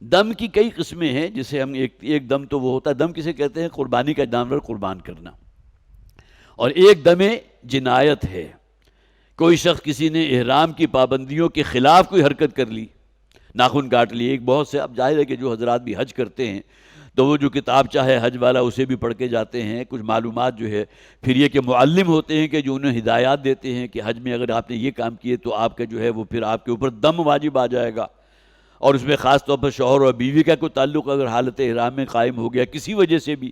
دم کی کئی قسمیں ہیں، جسے ہم ایک دم تو وہ ہوتا ہے، دم کسے کہتے ہیں؟ قربانی کا جانور قربان کرنا، اور ایک دم جنایت ہے، کوئی شخص کسی نے احرام کی پابندیوں کے خلاف کوئی حرکت کر لی، ناخن کاٹ لی۔ ایک بہت سے، اب ظاہر ہے کہ جو حضرات بھی حج کرتے ہیں تو وہ جو کتاب چاہے حج والا اسے بھی پڑھ کے جاتے ہیں، کچھ معلومات جو ہے، پھر یہ کہ معلم ہوتے ہیں کہ جو انہیں ہدایات دیتے ہیں کہ حج میں اگر آپ نے یہ کام کیے تو آپ کا جو ہے وہ پھر آپ کے اوپر دم واجب آ جائے گا، اور اس میں خاص طور پر شوہر اور بیوی کا کوئی تعلق اگر حالت احرام میں قائم ہو گیا کسی وجہ سے بھی،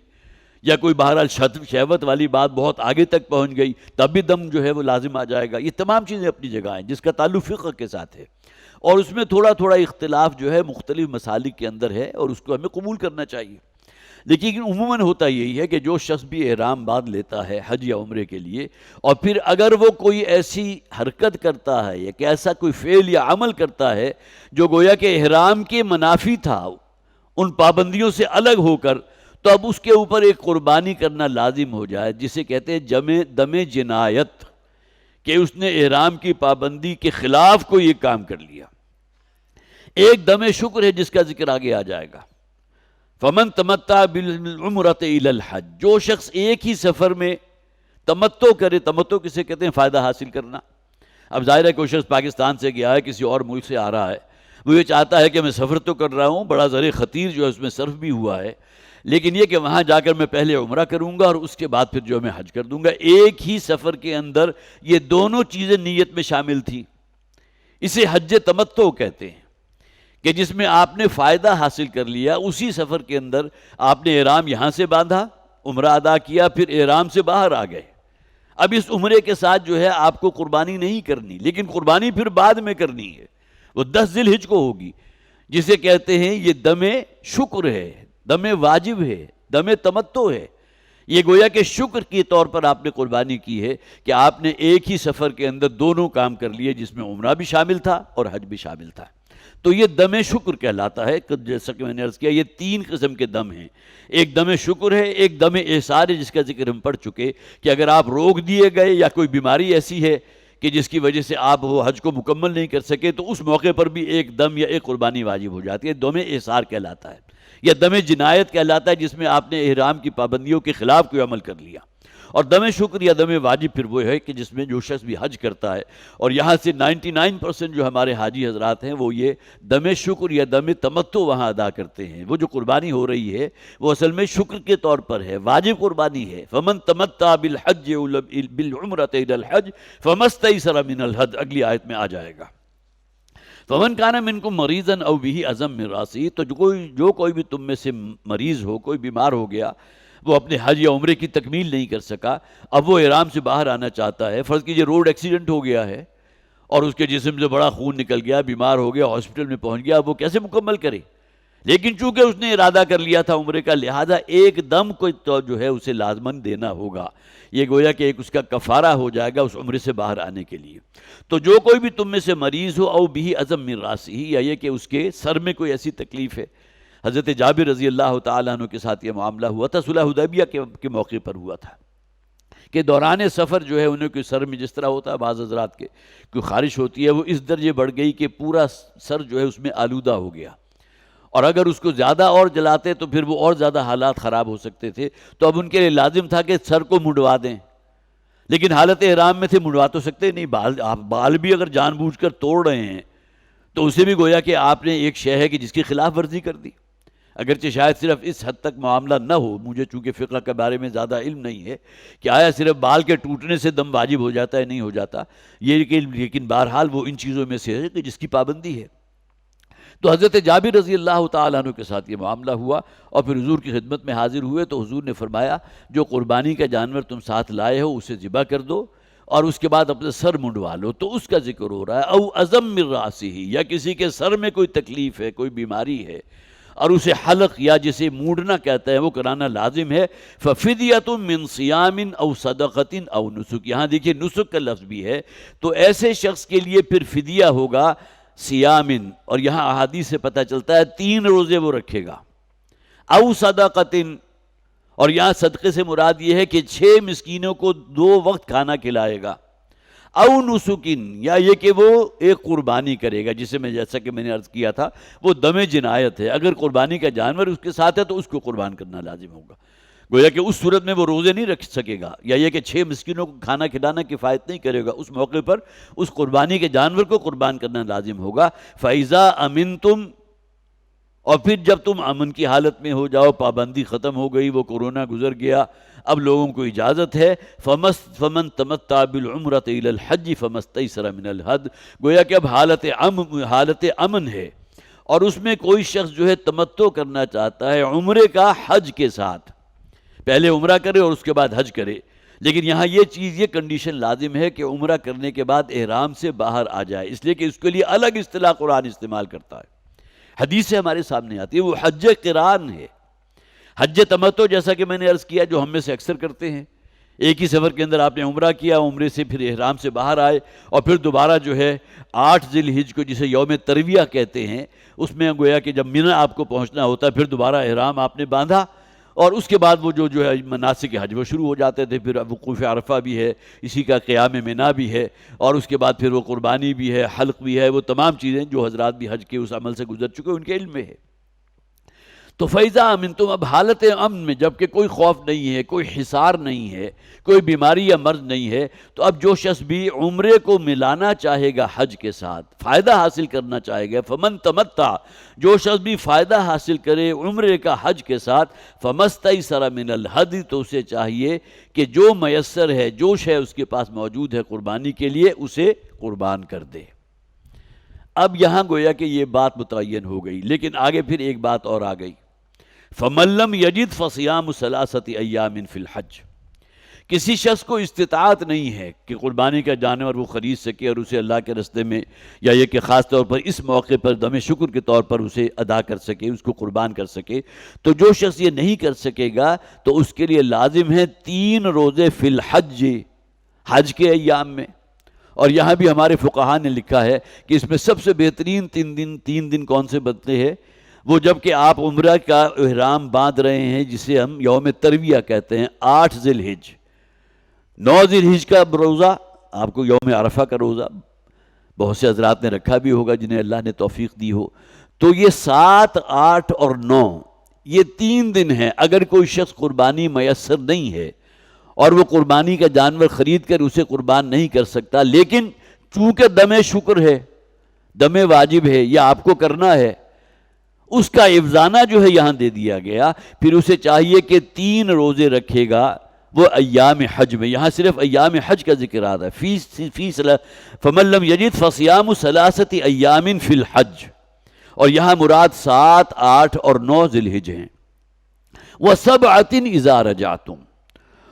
یا کوئی بہرحال شہوت والی بات بہت آگے تک پہنچ گئی، تب بھی دم جو ہے وہ لازم آ جائے گا۔ یہ تمام چیزیں اپنی جگہ ہیں جس کا تعلق فقہ کے ساتھ ہے، اور اس میں تھوڑا تھوڑا اختلاف جو ہے مختلف مسالک کے اندر ہے، اور اس کو ہمیں قبول کرنا چاہیے۔ لیکن عموماً ہوتا یہی ہے کہ جو شخص بھی احرام باندھ لیتا ہے حج یا عمرے کے لیے، اور پھر اگر وہ کوئی ایسی حرکت کرتا ہے یا کہ ایسا کوئی فعل یا عمل کرتا ہے جو گویا کہ احرام کے منافی تھا، ان پابندیوں سے الگ ہو کر، تو اب اس کے اوپر ایک قربانی کرنا لازم ہو جائے، جسے کہتے ہیں دم جنایت، کہ اس نے احرام کی پابندی کے خلاف کوئی ایک کام کر لیا۔ ایک دم شکر ہے جس کا ذکر آگے آ جائے گا، فَمَن تَمَتَّعَ بِالْعُمْرَةِ إِلَى الْحَجِّ، جو شخص ایک ہی سفر میں تمتع کرے، تمتع کسے کہتے ہیں؟ فائدہ حاصل کرنا۔ اب ظاہر ہے کوئی شخص پاکستان سے گیا ہے، کسی اور ملک سے آ رہا ہے، وہ یہ چاہتا ہے کہ میں سفر تو کر رہا ہوں، بڑا زر خطیر جو ہے اس میں صرف بھی ہوا ہے، لیکن یہ کہ وہاں جا کر میں پہلے عمرہ کروں گا اور اس کے بعد پھر جو میں حج کر دوں گا۔ ایک ہی سفر کے اندر یہ دونوں چیزیں نیت میں شامل تھیں، اسے حج تمتع کہتے ہیں، کہ جس میں آپ نے فائدہ حاصل کر لیا، اسی سفر کے اندر آپ نے احرام یہاں سے باندھا، عمرہ ادا کیا، پھر احرام سے باہر آ گئے۔ اب اس عمرے کے ساتھ جو ہے آپ کو قربانی نہیں کرنی، لیکن قربانی پھر بعد میں کرنی ہے، وہ 10 ذی الحجہ کو ہوگی، جسے کہتے ہیں یہ دم شکر ہے، دم واجب ہے، دم تمتع ہے۔ یہ گویا کہ شکر کے طور پر آپ نے قربانی کی ہے کہ آپ نے ایک ہی سفر کے اندر دونوں کام کر لیے، جس میں عمرہ بھی شامل تھا اور حج بھی شامل تھا، تو یہ دم شکر کہلاتا ہے۔ جیسا کہ میں نے عرض کیا، یہ 3 قسم کے دم ہیں، ایک دم شکر ہے، ایک دم احسار ہے جس کا ذکر ہم پڑھ چکے کہ اگر آپ روک دیے گئے یا کوئی بیماری ایسی ہے کہ جس کی وجہ سے آپ وہ حج کو مکمل نہیں کر سکے، تو اس موقع پر بھی ایک دم یا ایک قربانی واجب ہو جاتی ہے، دم احسار کہلاتا ہے، یا دم جنایت کہلاتا ہے جس میں آپ نے احرام کی پابندیوں کے خلاف کوئی عمل کر لیا۔ اور دم شکر یا دم واجب پھر وہ ہے کہ جس میں جو شخص بھی حج کرتا ہے، اور یہاں سے 99% جو ہمارے حاجی حضرات ہیں وہ یہ دم شکر یا دم تمتع وہاں ادا کرتے ہیں۔ وہ جو قربانی ہو رہی ہے وہ اصل میں شکر کے طور پر ہے، واجب قربانی ہے۔ فمن تمتع بالحج بالعمرۃ الی الحج فما استیسر من الہدی، اگلی آیت میں آ جائے گا۔ فمن کان منکم مریضا او بہ اذی من راسہ، تو جو کوئی بھی تم میں سے مریض ہو، کوئی بیمار ہو گیا، وہ اپنے حج یا عمرے کی تکمیل نہیں کر سکا، اب وہ احرام سے باہر آنا چاہتا ہے، فرض کیجئے روڈ ایکسیڈنٹ ہو گیا ہے اور اس کے جسم سے بڑا خون نکل گیا، بیمار ہو گیا، ہاسپٹل میں پہنچ گیا، اب وہ کیسے مکمل کرے؟ لیکن چونکہ اس نے ارادہ کر لیا تھا عمرے کا، لہذا ایک دم کو تو جو ہے اسے لازماً دینا ہوگا۔ یہ گویا کہ ایک اس کا کفارہ ہو جائے گا اس عمرے سے باہر آنے کے لیے۔ تو جو کوئی بھی تم میں سے مریض ہو او بہ اذی من راسہ، یا یہ کہ اس کے سر میں کوئی ایسی تکلیف ہے۔ حضرت جابر رضی اللہ تعالیٰ عنہ کے ساتھ یہ معاملہ ہوا تھا، صلح حدیبیہ کے موقع پر ہوا تھا کہ دوران سفر جو ہے انہیں کوئی سر میں جس طرح ہوتا ہے بعض حضرات کے کوئی خارش ہوتی ہے، وہ اس درجے بڑھ گئی کہ پورا سر جو ہے اس میں آلودہ ہو گیا، اور اگر اس کو زیادہ اور جلاتے تو پھر وہ اور زیادہ حالات خراب ہو سکتے تھے۔ تو اب ان کے لیے لازم تھا کہ سر کو منڈوا دیں، لیکن حالت احرام میں تھے، منڈوا تو سکتے نہیں، بال بھی اگر جان بوجھ کر توڑ رہے ہیں تو اسے بھی گویا کہ آپ نے ایک شے ہے کہ جس کی خلاف ورزی کر دی۔ اگرچہ شاید صرف اس حد تک معاملہ نہ ہو، مجھے چونکہ فقہ کے بارے میں زیادہ علم نہیں ہے کہ آیا صرف بال کے ٹوٹنے سے دم واجب ہو جاتا ہے، نہیں ہو جاتا یہ، لیکن بہرحال وہ ان چیزوں میں سے ہے کہ جس کی پابندی ہے۔ تو حضرت جابر رضی اللہ تعالیٰ عنہ کے ساتھ یہ معاملہ ہوا، اور پھر حضور کی خدمت میں حاضر ہوئے تو حضور نے فرمایا جو قربانی کا جانور تم ساتھ لائے ہو اسے ذبح کر دو، اور اس کے بعد اپنے سر منڈوا لو۔ تو اس کا ذکر ہو رہا ہے او اذی من راسہ، یا کسی کے سر میں کوئی تکلیف ہے، کوئی بیماری ہے اور اسے حلق یا جسے موڑنا کہتا ہے وہ کرانا لازم ہے، ففدیۃ من صیام او صدقۃ او نسک۔ یہاں دیکھیے نسک کا لفظ بھی ہے، تو ایسے شخص کے لیے پھر فدیہ ہوگا صیامن، اور یہاں احادیث سے پتہ چلتا ہے 3 روزے وہ رکھے گا، او صدقۃ، اور یہاں صدقے سے مراد یہ ہے کہ 6 مسکینوں کو 2 وقت کھانا کھلائے گا، او نسکن، یا یہ کہ وہ ایک قربانی کرے گا، جسے میں جیسا کہ میں نے عرض کیا تھا وہ دم جنایت ہے، اگر قربانی کا جانور اس کے ساتھ ہے تو اس کو قربان کرنا لازم ہوگا، گویا کہ اس صورت میں وہ روزے نہیں رکھ سکے گا، یا یہ کہ 6 مسکینوں کو کھانا کھلانا کفایت نہیں کرے گا، اس موقع پر اس قربانی کے جانور کو قربان کرنا لازم ہوگا۔ فَإِذَا أَمِنْتُمْ، اور پھر جب تم امن کی حالت میں ہو جاؤ، پابندی ختم ہو گئی، وہ کورونا گزر گیا، اب لوگوں کو اجازت ہے، فَمَن تَمَتَّعَ بِالْعُمْرَةِ إِلَى الْحَجِّ فَمَا اسْتَيْسَرَ مِنَ الْهَدْيِ، گویا کہ اب حالت امن ہے، اور اس میں کوئی شخص جو ہے تمتع کرنا چاہتا ہے عمرے کا حج کے ساتھ، پہلے عمرہ کرے اور اس کے بعد حج کرے، لیکن یہاں یہ کنڈیشن لازم ہے کہ عمرہ کرنے کے بعد احرام سے باہر آ جائے، اس لیے کہ اس کے لیے الگ اصطلاح قرآن استعمال کرتا ہے، حدیث سے ہمارے سامنے آتی ہے، وہ حج قران ہے۔ حج تمتع جیسا کہ میں نے عرض کیا جو ہم میں سے اکثر کرتے ہیں، ایک ہی سفر کے اندر آپ نے عمرہ کیا، عمرے سے پھر احرام سے باہر آئے، اور پھر دوبارہ جو ہے 8 ذی الحجہ کو جسے یوم ترویہ کہتے ہیں، اس میں گویا کہ جب منی آپ کو پہنچنا ہوتا ہے پھر دوبارہ احرام آپ نے باندھا، اور اس کے بعد وہ جو ہے مناسک حج وہ شروع ہو جاتے تھے، پھر وقوف عرفہ بھی ہے، اسی کا قیام منی بھی ہے، اور اس کے بعد پھر وہ قربانی بھی ہے، حلق بھی ہے، وہ تمام چیزیں جو حضرات بھی حج کے اس عمل سے گزر چکے ان کے علم میں ہے۔ تو فیضا امن، تم اب حالت امن میں، جب کہ کوئی خوف نہیں ہے، کوئی حصار نہیں ہے، کوئی بیماری یا مرض نہیں ہے، تو اب جو شخص بھی عمرے کو ملانا چاہے گا حج کے ساتھ، فائدہ حاصل کرنا چاہے گا، فمن تمتع، جو شخص بھی فائدہ حاصل کرے عمرے کا حج کے ساتھ، فمستیسر من الہدی، تو اسے چاہیے کہ جو میسر ہے، جو شے اس کے پاس موجود ہے قربانی کے لیے، اسے قربان کر دے۔ اب یہاں گویا کہ یہ بات متعین ہو گئی، لیکن آگے پھر ایک بات اور آ گئی، فَمَن لَّمْ يَجِدْ فَصِيَامُ ثَلَاثَةِ أَيَّامٍ فِي الْحَجِّ، کسی شخص کو استطاعت نہیں ہے کہ قربانی کا جانور وہ خرید سکے اور اسے اللہ کے راستے میں، یا یہ کہ خاص طور پر اس موقع پر دم شکر کے طور پر اسے ادا کر سکے، اس کو قربان کر سکے، تو جو شخص یہ نہیں کر سکے گا تو اس کے لیے لازم ہے 3 روزے فی الحج، حج کے ایام میں۔ اور یہاں بھی ہمارے فقہاء نے لکھا ہے کہ اس میں سب سے بہترین 3 دن کون سے بنتے ہیں، وہ جب کہ آپ عمرہ کا احرام باندھ رہے ہیں، جسے ہم یوم ترویہ کہتے ہیں، 8 ذی الحجہ، 9 ذی الحجہ کا روزہ، آپ کو یوم عرفہ کا روزہ بہت سے حضرات نے رکھا بھی ہوگا جنہیں اللہ نے توفیق دی ہو، تو یہ 7، 8 اور 9 یہ 3 دن ہیں۔ اگر کوئی شخص قربانی میسر نہیں ہے اور وہ قربانی کا جانور خرید کر اسے قربان نہیں کر سکتا، لیکن چونکہ دم شکر ہے، دم واجب ہے، یہ آپ کو کرنا ہے، اس کا افزانہ جو ہے یہاں دے دیا گیا۔ پھر اسے چاہیے کہ 3 روزے رکھے گا وہ ایام حج میں۔ یہاں صرف ایام حج کا ذکر آ رہا ہے، فمن لم یجد فصیام 3 ایام فی الحج، اور یہاں مراد 7، 8 اور 9 ذی الحجہ ہیں۔ وَسَبْعَةٍ إِذَا رَجَعْتُمْ،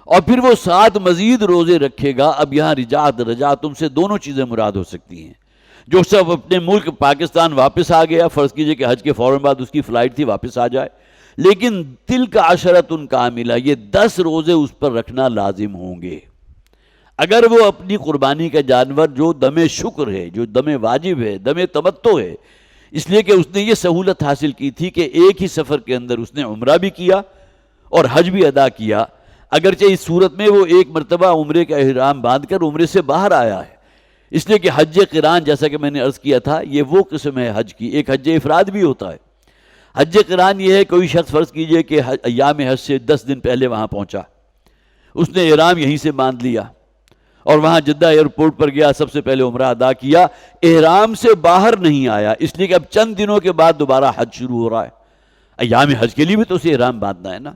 اور پھر وہ 7 مزید روزے رکھے گا۔ اب یہاں رجعتم سے دونوں چیزیں مراد ہو سکتی ہیں۔ جو سب اپنے ملک پاکستان واپس آ گیا، فرض کیجئے کہ حج کے فوراً بعد اس کی فلائٹ تھی، واپس آ جائے، لیکن تِلْکَ عَشَرَةٌ کاملہ، یہ 10 روزے اس پر رکھنا لازم ہوں گے۔ اگر وہ اپنی قربانی کا جانور جو دم شکر ہے، جو دم واجب ہے، دم تمتع ہے، اس لیے کہ اس نے یہ سہولت حاصل کی تھی کہ ایک ہی سفر کے اندر اس نے عمرہ بھی کیا اور حج بھی ادا کیا، اگرچہ اس صورت میں وہ ایک مرتبہ عمرے کا احرام باندھ کر عمرے سے باہر آیا ہے، اس لیے کہ حج قران، جیسا کہ میں نے عرض کیا تھا، یہ وہ قسم ہے حج کی، ایک حج افراد بھی ہوتا ہے۔ حج قران یہ ہے کوئی شخص فرض کیجئے کہ ایام حج سے 10 دن پہلے وہاں پہنچا، اس نے احرام یہیں سے باندھ لیا اور وہاں جدہ ایئرپورٹ پر گیا، سب سے پہلے عمرہ ادا کیا، احرام سے باہر نہیں آیا، اس لیے کہ اب چند دنوں کے بعد دوبارہ حج شروع ہو رہا ہے، ایام حج کے لیے بھی تو اسے احرام باندھنا ہے نا،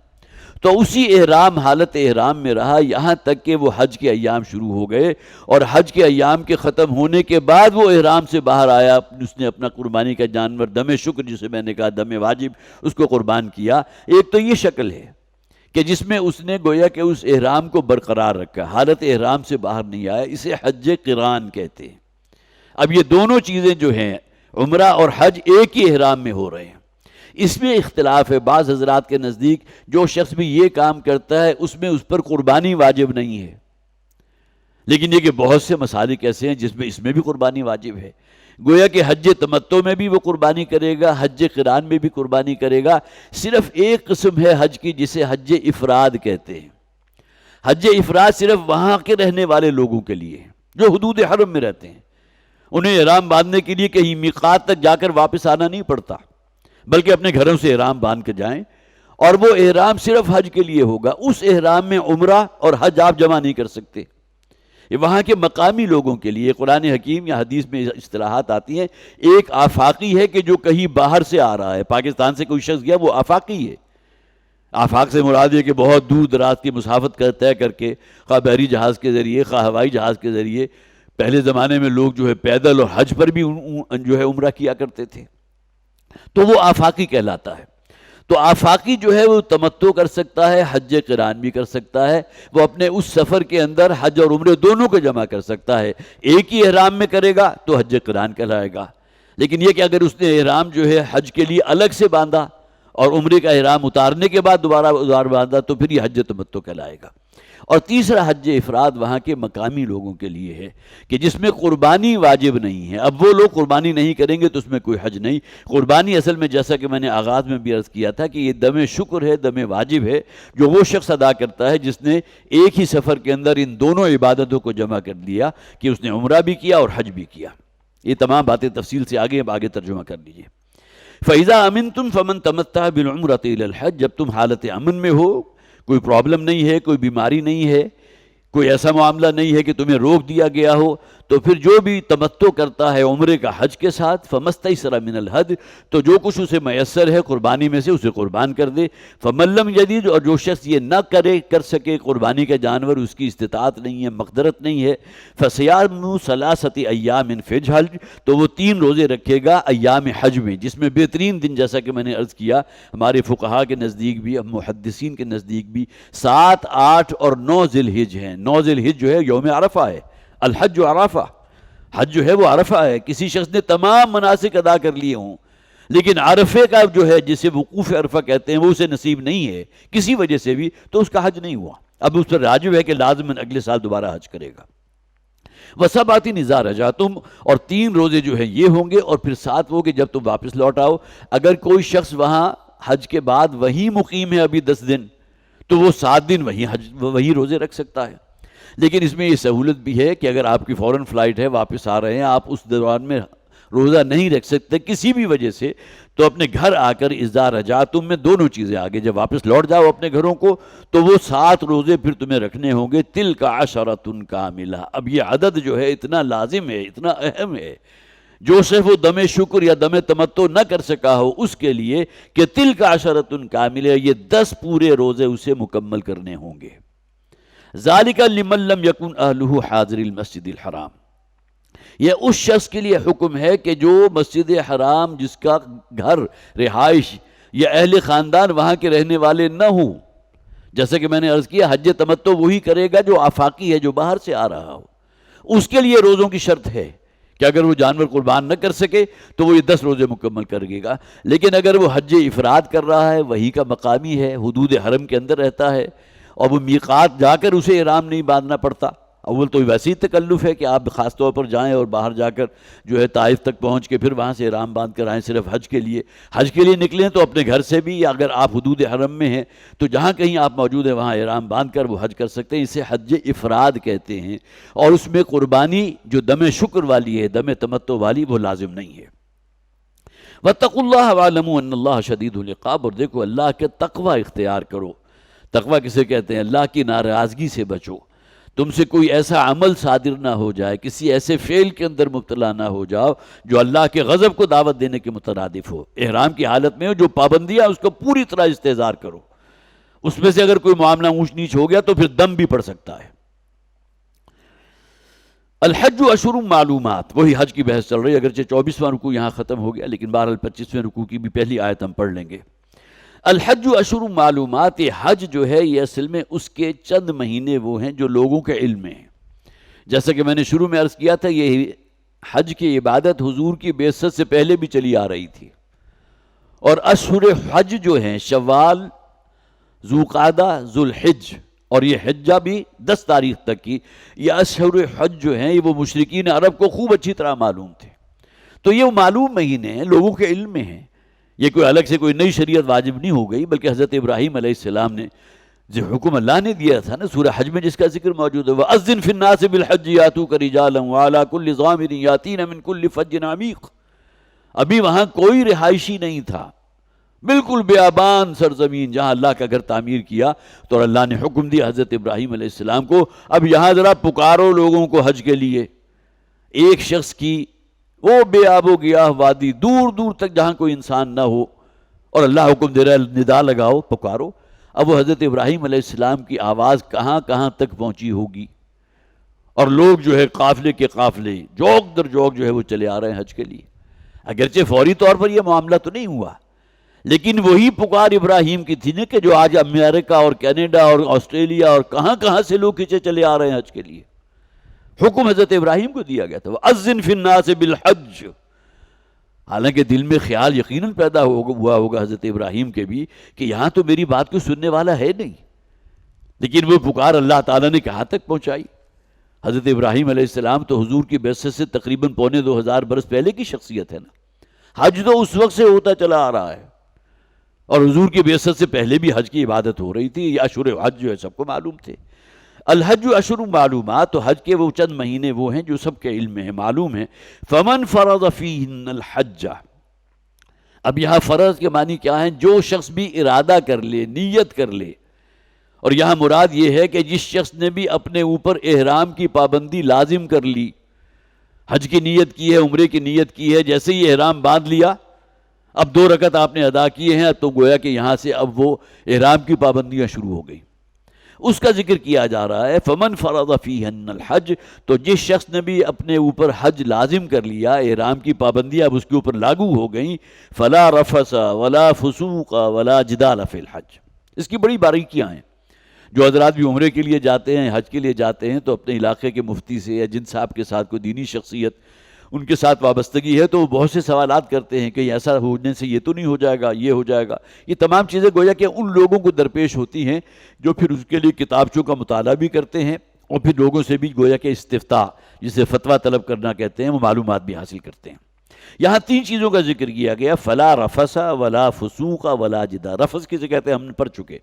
تو اسی احرام حالت احرام میں رہا یہاں تک کہ وہ حج کے ایام شروع ہو گئے، اور حج کے ایام کے ختم ہونے کے بعد وہ احرام سے باہر آیا، اس نے اپنا قربانی کا جانور دم شکر، جسے میں نے کہا دم واجب، اس کو قربان کیا۔ ایک تو یہ شکل ہے کہ جس میں اس نے گویا کہ اس احرام کو برقرار رکھا، حالت احرام سے باہر نہیں آیا، اسے حج قران کہتے ہیں۔ اب یہ دونوں چیزیں جو ہیں، عمرہ اور حج، ایک ہی احرام میں ہو رہے ہیں۔ اس میں اختلاف ہے، بعض حضرات کے نزدیک جو شخص بھی یہ کام کرتا ہے اس میں اس پر قربانی واجب نہیں ہے، لیکن یہ کہ بہت سے مسالک ایسے ہیں جس میں اس میں بھی قربانی واجب ہے، گویا کہ حج تمتع میں بھی وہ قربانی کرے گا، حج قران میں بھی قربانی کرے گا۔ صرف ایک قسم ہے حج کی جسے حج افراد کہتے ہیں۔ حج افراد صرف وہاں کے رہنے والے لوگوں کے لیے ہے جو حدود حرم میں رہتے ہیں، انہیں احرام باندھنے کے لیے کہیں میقات تک جا کر واپس آنا نہیں پڑتا، بلکہ اپنے گھروں سے احرام باندھ کے جائیں، اور وہ احرام صرف حج کے لیے ہوگا۔ اس احرام میں عمرہ اور حج آپ جمع نہیں کر سکتے، یہ وہاں کے مقامی لوگوں کے لیے۔ قرآن حکیم یا حدیث میں اصطلاحات آتی ہیں، ایک آفاقی ہے کہ جو کہیں باہر سے آ رہا ہے، پاکستان سے کوئی شخص گیا، وہ آفاقی ہے۔ آفاق سے مراد ہے کہ بہت دور دراز کی مسافت طے کر کے، خواہ بحری جہاز کے ذریعے، خواہ ہوائی جہاز کے ذریعے، پہلے زمانے میں لوگ جو ہے پیدل اور حج پر بھی جو ہے عمرہ کیا کرتے تھے، تو وہ آفاقی کہلاتا ہے۔ تو آفاقی جو ہے وہ تمتع کر سکتا ہے، حج قران بھی کر سکتا ہے، وہ اپنے اس سفر کے اندر حج اور عمرے دونوں کو جمع کر سکتا ہے۔ ایک ہی احرام میں کرے گا تو حج قران کہلائے گا، لیکن یہ کہ اگر اس نے احرام جو ہے حج کے لیے الگ سے باندھا اور عمرے کا احرام اتارنے کے بعد دوبارہ باندھا تو پھر یہ حج تمتع کہلائے گا۔ اور تیسرا حج افراد وہاں کے مقامی لوگوں کے لیے ہے کہ جس میں قربانی واجب نہیں ہے۔ اب وہ لوگ قربانی نہیں کریں گے تو اس میں کوئی حج نہیں۔ قربانی اصل میں جیسا کہ میں نے آغاز میں بھی عرض کیا تھا کہ یہ دم شکر ہے، دم واجب ہے، جو وہ شخص ادا کرتا ہے جس نے ایک ہی سفر کے اندر ان دونوں عبادتوں کو جمع کر لیا کہ اس نے عمرہ بھی کیا اور حج بھی کیا۔ یہ تمام باتیں تفصیل سے آگے ترجمہ کر لیجیے۔ فَإِذَا أَمِنْتُمْ فَمَنْ تَمَتَّعَ بِالْعُمْرَةِ إِلَى الْحَجِّ، جب تم حالت امن میں ہو، کوئی پرابلم نہیں ہے، کوئی بیماری نہیں ہے، کوئی ایسا معاملہ نہیں ہے کہ تمہیں روک دیا گیا ہو، تو پھر جو بھی تمتع کرتا ہے عمرے کا حج کے ساتھ، فَمَسْتَيْسَرَ مِنَ الْهَدْيِ، تو جو کچھ اسے میسر ہے قربانی میں سے اسے قربان کر دے۔ فَمَن لَّمْ يَجِدْ، اور جو شخص یہ نہ کر سکے قربانی کا جانور، اس کی استطاعت نہیں ہے، مقدرت نہیں ہے، فَصِيَامُ 3 أَيَّامٍ فِي الْحَجِّ، تو وہ 3 روزے رکھے گا ایام حج میں، جس میں بہترین دن جیسا کہ میں نے عرض کیا ہمارے فقہاء کے نزدیک بھی، محدثین کے نزدیک بھی 7، 8 اور 9 ذی الحج ہیں۔ 9 ذی الحج جو ہے یوم عرفہ ہے، الحج عرفہ، حج جو ہے وہ عرفہ ہے۔ کسی شخص نے تمام مناسک ادا کر لیے ہوں لیکن عرفے کا جو ہے جسے وقوف عرفہ کہتے ہیں وہ اسے نصیب نہیں ہے کسی وجہ سے بھی، تو اس کا حج نہیں ہوا، اب اس پر واجب ہے کہ لازماً اگلے سال دوبارہ حج کرے گا۔ وَسَبْعَةٍ إِذَا رَجَعْتُمْ، اور 3 روزے جو ہیں یہ ہوں گے، اور پھر 7 وہ کہ جب تم واپس لوٹ آؤ۔ اگر کوئی شخص وہاں حج کے بعد وہیں مقیم ہے ابھی 10 دن، تو وہ 7 دن وہیں روزے رکھ سکتا ہے، لیکن اس میں یہ سہولت بھی ہے کہ اگر آپ کی فوراً فلائٹ ہے، واپس آ رہے ہیں آپ، اس دوران میں روزہ نہیں رکھ سکتے کسی بھی وجہ سے، تو اپنے گھر آ کر اذا رجعتم میں دونوں چیزیں آگے، جب واپس لوٹ جاؤ اپنے گھروں کو تو وہ 7 روزے پھر تمہیں رکھنے ہوں گے، تلک عشرۃ کاملہ۔ اب یہ عدد جو ہے اتنا لازم ہے، اتنا اہم ہے، جو صرف وہ دم شکر یا دم تمتع نہ کر سکا ہو اس کے لیے کہ تلک عشرۃ کاملہ، یہ 10 پورے روزے اسے مکمل کرنے ہوں گے۔ ذالک لمن لم یکن اہلہ حاضر المسجد الحرام، یہ اس شخص کے لیے حکم ہے کہ جو مسجد حرام جس کا گھر رہائش یا اہل خاندان وہاں کے رہنے والے نہ ہوں، جیسا کہ میں نے عرض کیا حج تمتع وہی کرے گا جو آفاقی ہے، جو باہر سے آ رہا ہو، اس کے لیے روزوں کی شرط ہے کہ اگر وہ جانور قربان نہ کر سکے تو وہ یہ 10 روزے مکمل کرے گا۔ لیکن اگر وہ حج افراد کر رہا ہے، وہی کا مقامی ہے، حدود حرم کے اندر رہتا ہے، اور وہ میقات جا کر اسے احرام نہیں باندھنا پڑتا، اول تو ویسے ہی تکلف ہے کہ آپ خاص طور پر جائیں اور باہر جا کر جو ہے طائف تک پہنچ کے پھر وہاں سے احرام باندھ کر آئیں صرف حج کے لیے۔ حج کے لیے نکلیں تو اپنے گھر سے بھی، یا اگر آپ حدود حرم میں ہیں تو جہاں کہیں آپ موجود ہیں وہاں احرام باندھ کر وہ حج کر سکتے ہیں، اسے حج افراد کہتے ہیں، اور اس میں قربانی جو دم شکر والی ہے، دم تمتع والی، وہ لازم نہیں ہے۔ واتقوا اللہ واعلموا ان اللہ شدید العقاب، اور دیکھو اللہ کے تقوی اختیار کرو۔ تقوی کسے کہتے ہیں؟ اللہ کی ناراضگی سے بچو، تم سے کوئی ایسا عمل صادر نہ ہو جائے، کسی ایسے فعل کے اندر مبتلا نہ ہو جاؤ جو اللہ کے غضب کو دعوت دینے کے مترادف ہو۔ احرام کی حالت میں جو پابندیاں اس کو پوری طرح استحضار کرو، اس میں سے اگر کوئی معاملہ اونچ نیچ ہو گیا تو پھر دم بھی پڑ سکتا ہے۔ الحج اشہر معلومات، وہی حج کی بحث چل رہی ہے، اگرچہ 24واں رکوع یہاں ختم ہو گیا لیکن بہرحال 25ویں رکوع کی بھی پہلی آیت ہم پڑھ لیں گے۔ الحج اشہر معلومات، یہ حج جو ہے یہ اصل میں اس کے چند مہینے وہ ہیں جو لوگوں کے علم میں ہیں۔ جیسا کہ میں نے شروع میں عرض کیا تھا، یہ حج کی عبادت حضور کی بعثت سے پہلے بھی چلی آ رہی تھی، اور اشہر حج جو ہیں شوال، ذوالقعدہ، ذوالحج، اور یہ حجہ بھی 10 تاریخ تک کی، یہ اشہر حج جو ہیں یہ وہ مشرکین عرب کو خوب اچھی طرح معلوم تھے، تو یہ معلوم مہینے ہیں، لوگوں کے علم میں ہیں۔ یہ کوئی الگ سے کوئی نئی شریعت واجب نہیں ہو گئی، بلکہ حضرت ابراہیم علیہ السلام نے جو حکم اللہ نے دیا تھا نا، سورہ حج میں جس کا ذکر موجود ہے، وَأَذِّن فِي النَّاسِ بِالْحَجِّ يَأْتُوكَ رِجَالًا وَعَلَىٰ كُلِّ ضَامِرٍ يَأْتِينَ مِنْ كُلِّ فَجٍّ عَمِيقٍ۔ ابھی وہاں کوئی رہائشی نہیں تھا، بالکل بیابان سرزمین جہاں اللہ کا گھر تعمیر کیا، تو اللہ نے حکم دیا حضرت ابراہیم علیہ السلام کو، اب یہاں ذرا پکارو لوگوں کو حج کے لیے۔ ایک شخص کی وہ بے آب و گیاہ وادی، دور دور تک جہاں کوئی انسان نہ ہو، اور اللہ حکم دے رہا ہے ندا لگاؤ، پکارو۔ اب وہ حضرت ابراہیم علیہ السلام کی آواز کہاں کہاں تک پہنچی ہوگی، اور لوگ جو ہے قافلے کے قافلے جوک در جوک جو ہے وہ چلے آ رہے ہیں حج کے لیے۔ اگرچہ فوری طور پر یہ معاملہ تو نہیں ہوا، لیکن وہی پکار ابراہیم کی تھی نا کہ جو آج امریکہ اور کینیڈا اور آسٹریلیا اور کہاں کہاں سے لوگ کھینچے چلے آ رہے ہیں حج کے لیے۔ حکم حضرت ابراہیم کو دیا گیا تھا، وَأَذِّن فِي النَّاسِ بِالْحَجِّ۔ حالانکہ دل میں خیال یقیناً پیدا ہوا ہوگا حضرت ابراہیم کے بھی کہ یہاں تو میری بات کو سننے والا ہے نہیں، لیکن وہ پکار اللہ تعالیٰ نے کہاں تک پہنچائی۔ حضرت ابراہیم علیہ السلام تو حضور کی بعثت سے تقریباً 2500 برس پہلے کی شخصیت ہے نا، حج تو اس وقت سے ہوتا چلا آ رہا ہے، اور حضور کی بعثت سے پہلے بھی حج کی عبادت ہو رہی تھی۔ یہ اشہر حج جو ہے سب کو معلوم تھے۔ الحج اشہر معلومات، تو حج کے وہ چند مہینے وہ ہیں جو سب کے علم میں ہیں، معلوم ہیں۔ فمن فرض فیہن الحج، اب یہاں فرض کے معنی کیا ہیں؟ جو شخص بھی ارادہ کر لے، نیت کر لے، اور یہاں مراد یہ ہے کہ جس شخص نے بھی اپنے اوپر احرام کی پابندی لازم کر لی، حج کی نیت کی ہے، عمرے کی نیت کی ہے، جیسے ہی احرام باندھ لیا، اب 2 رکعت آپ نے ادا کیے ہیں، تو گویا کہ یہاں سے اب وہ احرام کی پابندیاں شروع ہو گئی، اس کا ذکر کیا جا رہا ہے۔ فمن فرض فیہن الحج، تو جس شخص نے بھی اپنے اوپر حج لازم کر لیا، احرام کی پابندیاں اب اس کے اوپر لاگو ہو گئیں، فلا رفث ولا فسوق ولا جدال فی الحج۔ اس کی بڑی باریکیاں ہیں۔ جو حضرات بھی عمرے کے لیے جاتے ہیں، حج کے لیے جاتے ہیں، تو اپنے علاقے کے مفتی سے یا جن صاحب کے ساتھ کوئی دینی شخصیت ان کے ساتھ وابستگی ہے، تو وہ بہت سے سوالات کرتے ہیں کہ ایسا ہونے سے یہ تو نہیں ہو جائے گا، یہ ہو جائے گا۔ یہ تمام چیزیں گویا کہ ان لوگوں کو درپیش ہوتی ہیں جو پھر اس کے لیے کتابچوں کا مطالعہ بھی کرتے ہیں، اور پھر لوگوں سے بھی گویا کہ استفتاء، جسے فتویٰ طلب کرنا کہتے ہیں، وہ معلومات بھی حاصل کرتے ہیں۔ یہاں 3 چیزوں کا ذکر کیا گیا، فلا رفث ولا فسوق ولا جدال۔ رفث کسے کہتے ہیں ہم نے پڑھ چکے،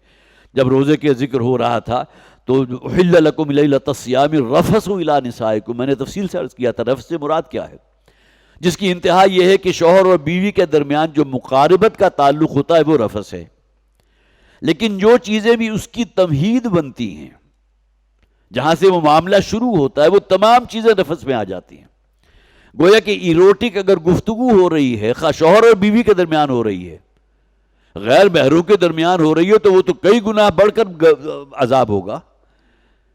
جب روزے کے ذکر ہو رہا تھا تو احل لکم لیلۃ الصیام الرفث الی نسائکم، میں نے تفصیل سے عرض کیا تھا رفث سے مراد کیا ہے۔ جس کی انتہا یہ ہے کہ شوہر اور بیوی کے درمیان جو مقاربت کا تعلق ہوتا ہے وہ رفث ہے، لیکن جو چیزیں بھی اس کی تمہید بنتی ہیں، جہاں سے وہ معاملہ شروع ہوتا ہے، وہ تمام چیزیں رفث میں آ جاتی ہیں۔ گویا کہ ایروٹک اگر گفتگو ہو رہی ہے، خواہ شوہر اور بیوی کے درمیان ہو رہی ہے، غیر محرم کے درمیان ہو رہی ہے، تو وہ تو کئی گنا بڑھ کر عذاب ہوگا۔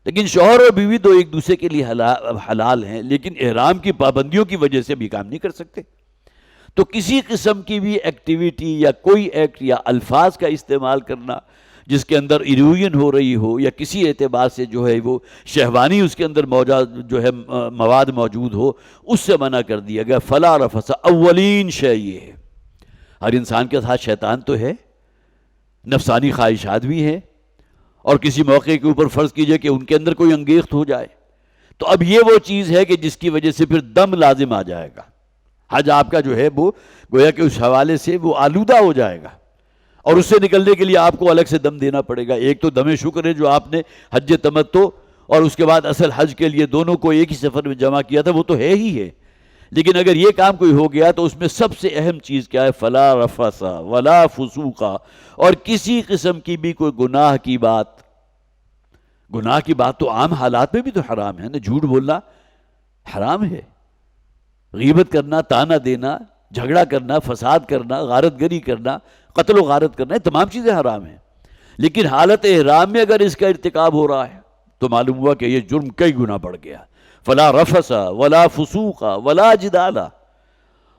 لیکن شوہر اور بیوی تو ایک دوسرے کے لیے حلال ہیں، لیکن احرام کی پابندیوں کی وجہ سے بھی کام نہیں کر سکتے۔ تو کسی قسم کی بھی ایکٹیویٹی یا کوئی ایکٹ یا الفاظ کا استعمال کرنا جس کے اندر ایروین ہو رہی ہو، یا کسی اعتبار سے جو ہے وہ شہوانی اس کے اندر جو ہے مواد موجود ہو، اس سے منع کر دیا گیا۔ فلا رفث، اولین شے یہ ہے۔ ہر انسان کے ساتھ شیطان تو ہے، نفسانی خواہشات بھی ہیں، اور کسی موقع کے اوپر فرض کیجئے کہ ان کے اندر کوئی انگیخت ہو جائے، تو اب یہ وہ چیز ہے کہ جس کی وجہ سے پھر دم لازم آ جائے گا۔ حج آپ کا جو ہے وہ گویا کہ اس حوالے سے وہ آلودہ ہو جائے گا، اور اس سے نکلنے کے لیے آپ کو الگ سے دم دینا پڑے گا۔ ایک تو دم شکر ہے جو آپ نے حج تمتع اور اس کے بعد اصل حج کے لیے دونوں کو ایک ہی سفر میں جمع کیا تھا، وہ تو ہے ہی ہے، لیکن اگر یہ کام کوئی ہو گیا تو اس میں سب سے اہم چیز کیا ہے؟ فلا رفث ولا فسوق، اور کسی قسم کی بھی کوئی گناہ کی بات۔ گناہ کی بات تو عام حالات میں بھی تو حرام ہے نا، جھوٹ بولنا حرام ہے، غیبت کرنا، تانا دینا، جھگڑا کرنا، فساد کرنا، غارت گری کرنا، قتل و غارت کرنا، یہ تمام چیزیں حرام ہیں۔ لیکن حالت احرام میں اگر اس کا ارتکاب ہو رہا ہے تو معلوم ہوا کہ یہ جرم کئی گنا بڑھ گیا۔ فلا رفث ولا فسوق ولا جدال،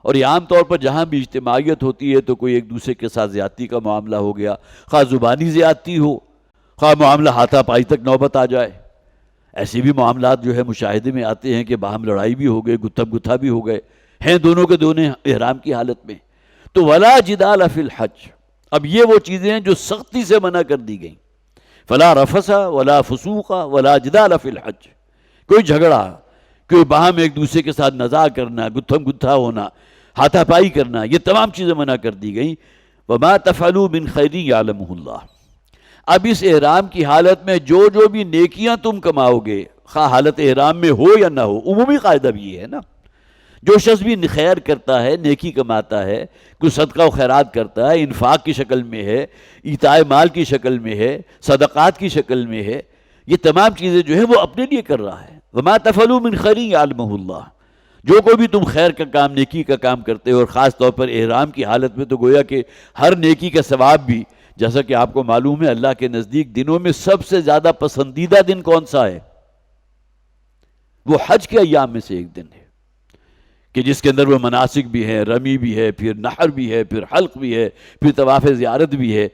اور یہ عام طور پر جہاں بھی اجتماعیت ہوتی ہے تو کوئی ایک دوسرے کے ساتھ زیادتی کا معاملہ ہو گیا، خواہ زبانی زیادتی ہو، خواہ معاملہ ہاتھا پائی تک نوبت آ جائے، ایسے بھی معاملات جو ہے مشاہدے میں آتے ہیں کہ باہم لڑائی بھی ہو گئے، گتھم گتھا بھی ہو گئے ہیں دونوں کے دونوں احرام کی حالت میں۔ تو ولا جدال فی الحج، اب یہ وہ چیزیں ہیں جو سختی سے منع کر دی گئیں۔ فلا رفث ولا فسوق ولا جدال فی الحج، کوئی جھگڑا، کوئی باہم ایک دوسرے کے ساتھ نزاع کرنا، گتھم گتھا ہونا، ہاتھا پائی کرنا، یہ تمام چیزیں منع کر دی گئیں۔ وما تفعلوا من خیر یعلمہ اللہ، اب اس احرام کی حالت میں جو بھی نیکیاں تم کماؤ گے، خواہ حالت احرام میں ہو یا نہ ہو، عمومی قاعدہ بھی یہ ہے نا، جو شخص بھی خیر کرتا ہے، نیکی کماتا ہے، کوئی صدقہ و خیرات کرتا ہے، انفاق کی شکل میں ہے، ایتاء مال کی شکل میں ہے، صدقات کی شکل میں ہے، یہ تمام چیزیں جو ہیں وہ اپنے لیے کر رہا ہے۔ وما تفعلوا من خیر یعلمہ اللہ، جو کوئی بھی تم خیر کا کام، نیکی کا کام کرتے ہو، اور خاص طور پر احرام کی حالت میں تو گویا کہ ہر نیکی کا ثواب بھی، جیسا کہ آپ کو معلوم ہے اللہ کے نزدیک دنوں میں سب سے زیادہ پسندیدہ دن کون سا ہے؟ وہ حج کے ایام میں سے ایک دن ہے کہ جس کے اندر وہ مناسک بھی ہیں، رمی بھی ہے، پھر نحر بھی ہے، پھر حلق بھی ہے، پھر طواف زیارت بھی ہے،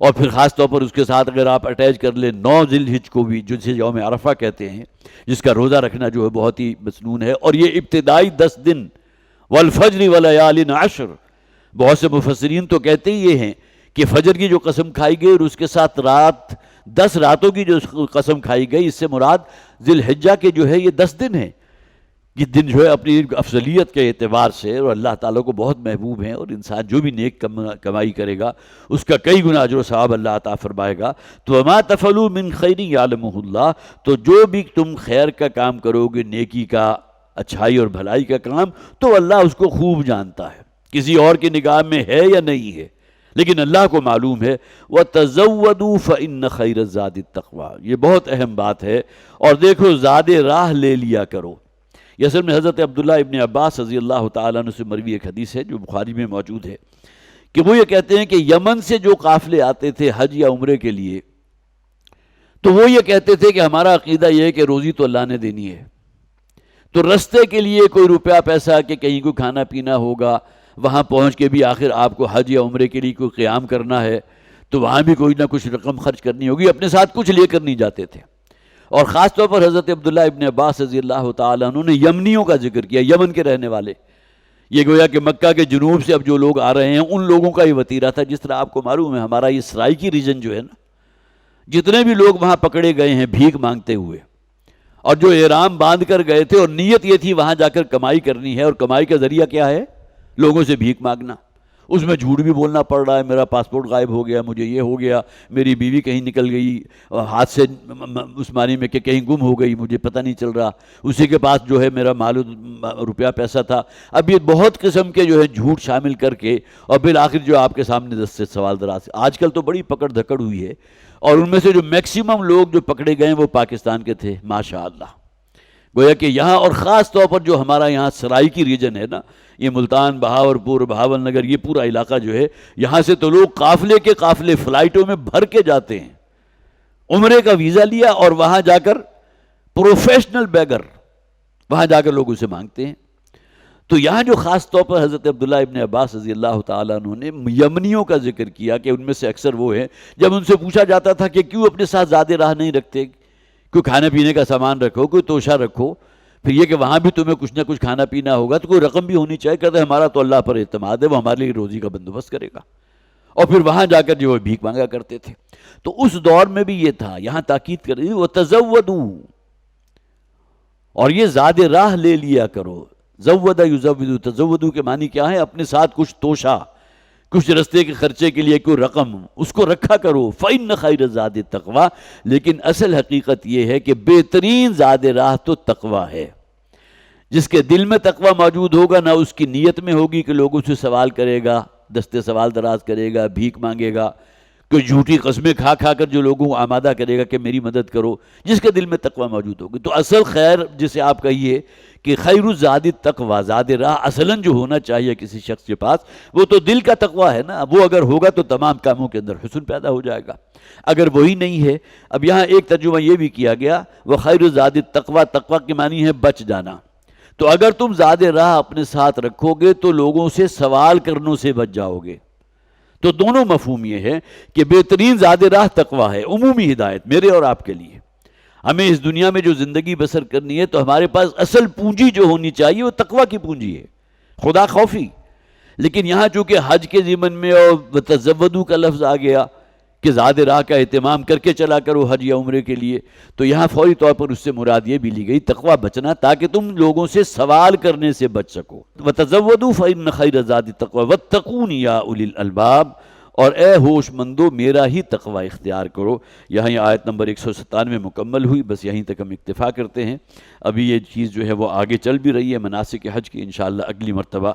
اور پھر خاص طور پر اس کے ساتھ اگر آپ اٹیچ کر لیں 9 ذی الحجہ کو بھی، جسے یوم عرفہ کہتے ہیں، جس کا روزہ رکھنا جو ہے بہت ہی مسنون ہے، اور یہ ابتدائی 10 دن، والفجر ولیال عشر، بہت سے مفسرین تو کہتے ہی یہ ہیں کہ فجر کی جو قسم کھائی گئی اور اس کے ساتھ 10 راتوں کی جو قسم کھائی گئی، اس سے مراد ذی الحجہ کے جو ہے یہ 10 دن ہیں۔ یہ دن جو ہے اپنی افضلیت کے اعتبار سے اور اللہ تعالیٰ کو بہت محبوب ہیں، اور انسان جو بھی نیک کمائی کرے گا اس کا کئی گنا اجر و ثواب اللہ عطا فرمائے گا۔ تو وما تفعلوا من خیر یعلمہ اللہ، تو جو بھی تم خیر کا کام کرو گے، نیکی کا، اچھائی اور بھلائی کا کام، تو اللہ اس کو خوب جانتا ہے، کسی اور کی نگاہ میں ہے یا نہیں ہے، لیکن اللہ کو معلوم ہے۔ وَتَزَوَّدُوا فَإِنَّ خَيْرَ الزَّادِ التَّقْوَىٰ، یہ بہت اہم بات ہے، اور دیکھو زاد راہ لے لیا کرو۔ یہ اصل میں حضرت عبداللہ ابن عباس رضی اللہ تعالیٰ عنہ سے مروی ایک حدیث ہے جو بخاری میں موجود ہے، کہ وہ یہ کہتے ہیں کہ یمن سے جو قافلے آتے تھے حج یا عمرے کے لیے، تو وہ یہ کہتے تھے کہ ہمارا عقیدہ یہ ہے کہ روزی تو اللہ نے دینی ہے، تو رستے کے لیے کوئی روپیہ پیسہ کہ کہیں کوئی کھانا پینا ہوگا، وہاں پہنچ کے بھی آخر آپ کو حج یا عمرے کے لیے کوئی قیام کرنا ہے تو وہاں بھی کوئی نہ کچھ رقم خرچ کرنی ہوگی، اپنے ساتھ کچھ لے کر نہیں جاتے تھے۔ اور خاص طور پر حضرت عبداللہ ابن عباس رضی اللہ تعالیٰ عنہ نے یمنیوں کا ذکر کیا، یمن کے رہنے والے، یہ گویا کہ مکہ کے جنوب سے اب جو لوگ آ رہے ہیں ان لوگوں کا یہ وتیرہ تھا۔ جس طرح آپ کو معلوم ہے ہمارا یہ سرائکی ریجن جو ہے نا، جتنے بھی لوگ وہاں پکڑے گئے ہیں بھیک مانگتے ہوئے، اور جو احرام باندھ کر گئے تھے اور نیت یہ تھی وہاں جا کر کمائی کرنی ہے، اور کمائی کا ذریعہ کیا ہے؟ لوگوں سے بھیک مانگنا، اس میں جھوٹ بھی بولنا پڑ رہا ہے، میرا پاسپورٹ غائب ہو گیا، مجھے یہ ہو گیا، میری بیوی کہیں نکل گئی ہاتھ سے اس معنی میں کہ کہیں گم ہو گئی، مجھے پتہ نہیں چل رہا، اسی کے پاس جو ہے میرا مال روپیہ پیسہ تھا۔ اب یہ بہت قسم کے جو ہے جھوٹ شامل کر کے اور بالآخر جو آپ کے سامنے دس سے سوال دراز۔ آج کل تو بڑی پکڑ دھکڑ ہوئی ہے، اور ان میں سے جو میکسیمم لوگ جو پکڑے گئے وہ پاکستان کے تھے ماشاءاللہ۔ گویا کہ یہاں اور خاص طور پر جو ہمارا یہاں سرائی کی ریجن ہے نا، یہ ملتان، بہاولپور، بہاول نگر، یہ پورا علاقہ جو ہے، یہاں سے تو لوگ قافلے کے قافلے فلائٹوں میں بھر کے جاتے ہیں، عمرے کا ویزا لیا اور وہاں جا کر پروفیشنل بیگر وہاں جا کر لوگ اسے مانگتے ہیں۔ تو یہاں جو خاص طور پر حضرت عبداللہ ابن عباس رضی اللہ تعالیٰ عنہ نے یمنیوں کا ذکر کیا کہ ان میں سے اکثر وہ ہیں، جب ان سے پوچھا جاتا تھا کہ کیوں اپنے ساتھ زیادہ راہ نہیں رکھتے، کوئی کھانے پینے کا سامان رکھو، کوئی توشہ رکھو، پھر یہ کہ وہاں بھی تمہیں کچھ نہ کچھ کھانا پینا ہوگا تو کوئی رقم بھی ہونی چاہیے، کہتے ہیں ہمارا تو اللہ پر اعتماد ہے، وہ ہمارے لیے روزی کا بندوبست کرے گا، اور پھر وہاں جا کر جو وہ بھیک مانگا کرتے تھے۔ تو اس دور میں بھی یہ تھا، یہاں تاکید کر رہی وَتَزَوَّدُوا، اور یہ زاد راہ لے لیا کرو۔ زود یزود، تزودو کے معنی کیا ہے؟ اپنے ساتھ کچھ توشہ، کچھ رستے کے خرچے کے لیے کوئی رقم، اس کو رکھا کرو۔ فَإِنَّ خَيْرَ الزَّادِ التَّقْوَىٰ، لیکن اصل حقیقت یہ ہے کہ بہترین زاد راہ تو تقویٰ ہے۔ جس کے دل میں تقویٰ موجود ہوگا، نہ اس کی نیت میں ہوگی کہ لوگوں سے سوال کرے گا، دستے سوال دراز کرے گا، بھیک مانگے گا، کوئی جھوٹی قسمیں کھا کھا کر جو لوگوں کو آمادہ کرے گا کہ میری مدد کرو، جس کے دل میں تقویٰ موجود ہوگی۔ تو اصل خیر جسے آپ کہیے کہ خیر الزاد التقویٰ، زاد راہ اصلاً جو ہونا چاہیے کسی شخص کے پاس، وہ تو دل کا تقویٰ ہے نا، وہ اگر ہوگا تو تمام کاموں کے اندر حسن پیدا ہو جائے گا۔ اگر وہی نہیں ہے، اب یہاں ایک ترجمہ یہ بھی کیا گیا وہ خیر الزاد التقویٰ، تقویٰ کے معنی ہے بچ جانا۔ تو اگر تم زاد راہ اپنے ساتھ رکھو گے تو لوگوں سے سوال کرنوں سے بچ جاؤ گے۔ تو دونوں مفہوم یہ ہے کہ بہترین زاد راہ تقویٰ ہے، عمومی ہدایت میرے اور آپ کے لیے۔ ہمیں اس دنیا میں جو زندگی بسر کرنی ہے تو ہمارے پاس اصل پونجی جو ہونی چاہیے وہ تقویٰ کی پونجی ہے، خدا خوفی۔ لیکن یہاں چونکہ حج کے ضمن میں اور وتزودوا کا لفظ آ گیا کہ زاد راہ کا اہتمام کر کے چلا کرو حج یا عمرے کے لیے، تو یہاں فوری طور پر اس سے مراد یہ بھی لی گئی تقویٰ بچنا، تاکہ تم لوگوں سے سوال کرنے سے بچ سکو۔ وتزودوا فإن خیر الزاد التقویٰ واتقون یا اولی الالباب، اور اے ہوش مندو میرا ہی تقویٰ اختیار کرو۔ یہاں یہ آیت نمبر 197 مکمل ہوئی، بس یہیں تک ہم اکتفا کرتے ہیں۔ ابھی یہ چیز جو ہے وہ آگے چل بھی رہی ہے مناسک حج کی، انشاءاللہ اگلی مرتبہ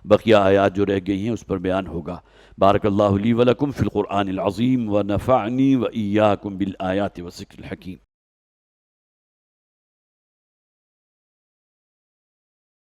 بقیہ آیات جو رہ گئی ہیں اس پر بیان ہوگا۔ بارک اللہ لی ولکم فی القرآن العظیم ونفعنی وإیاکم بالآیات والذکر الحکیم۔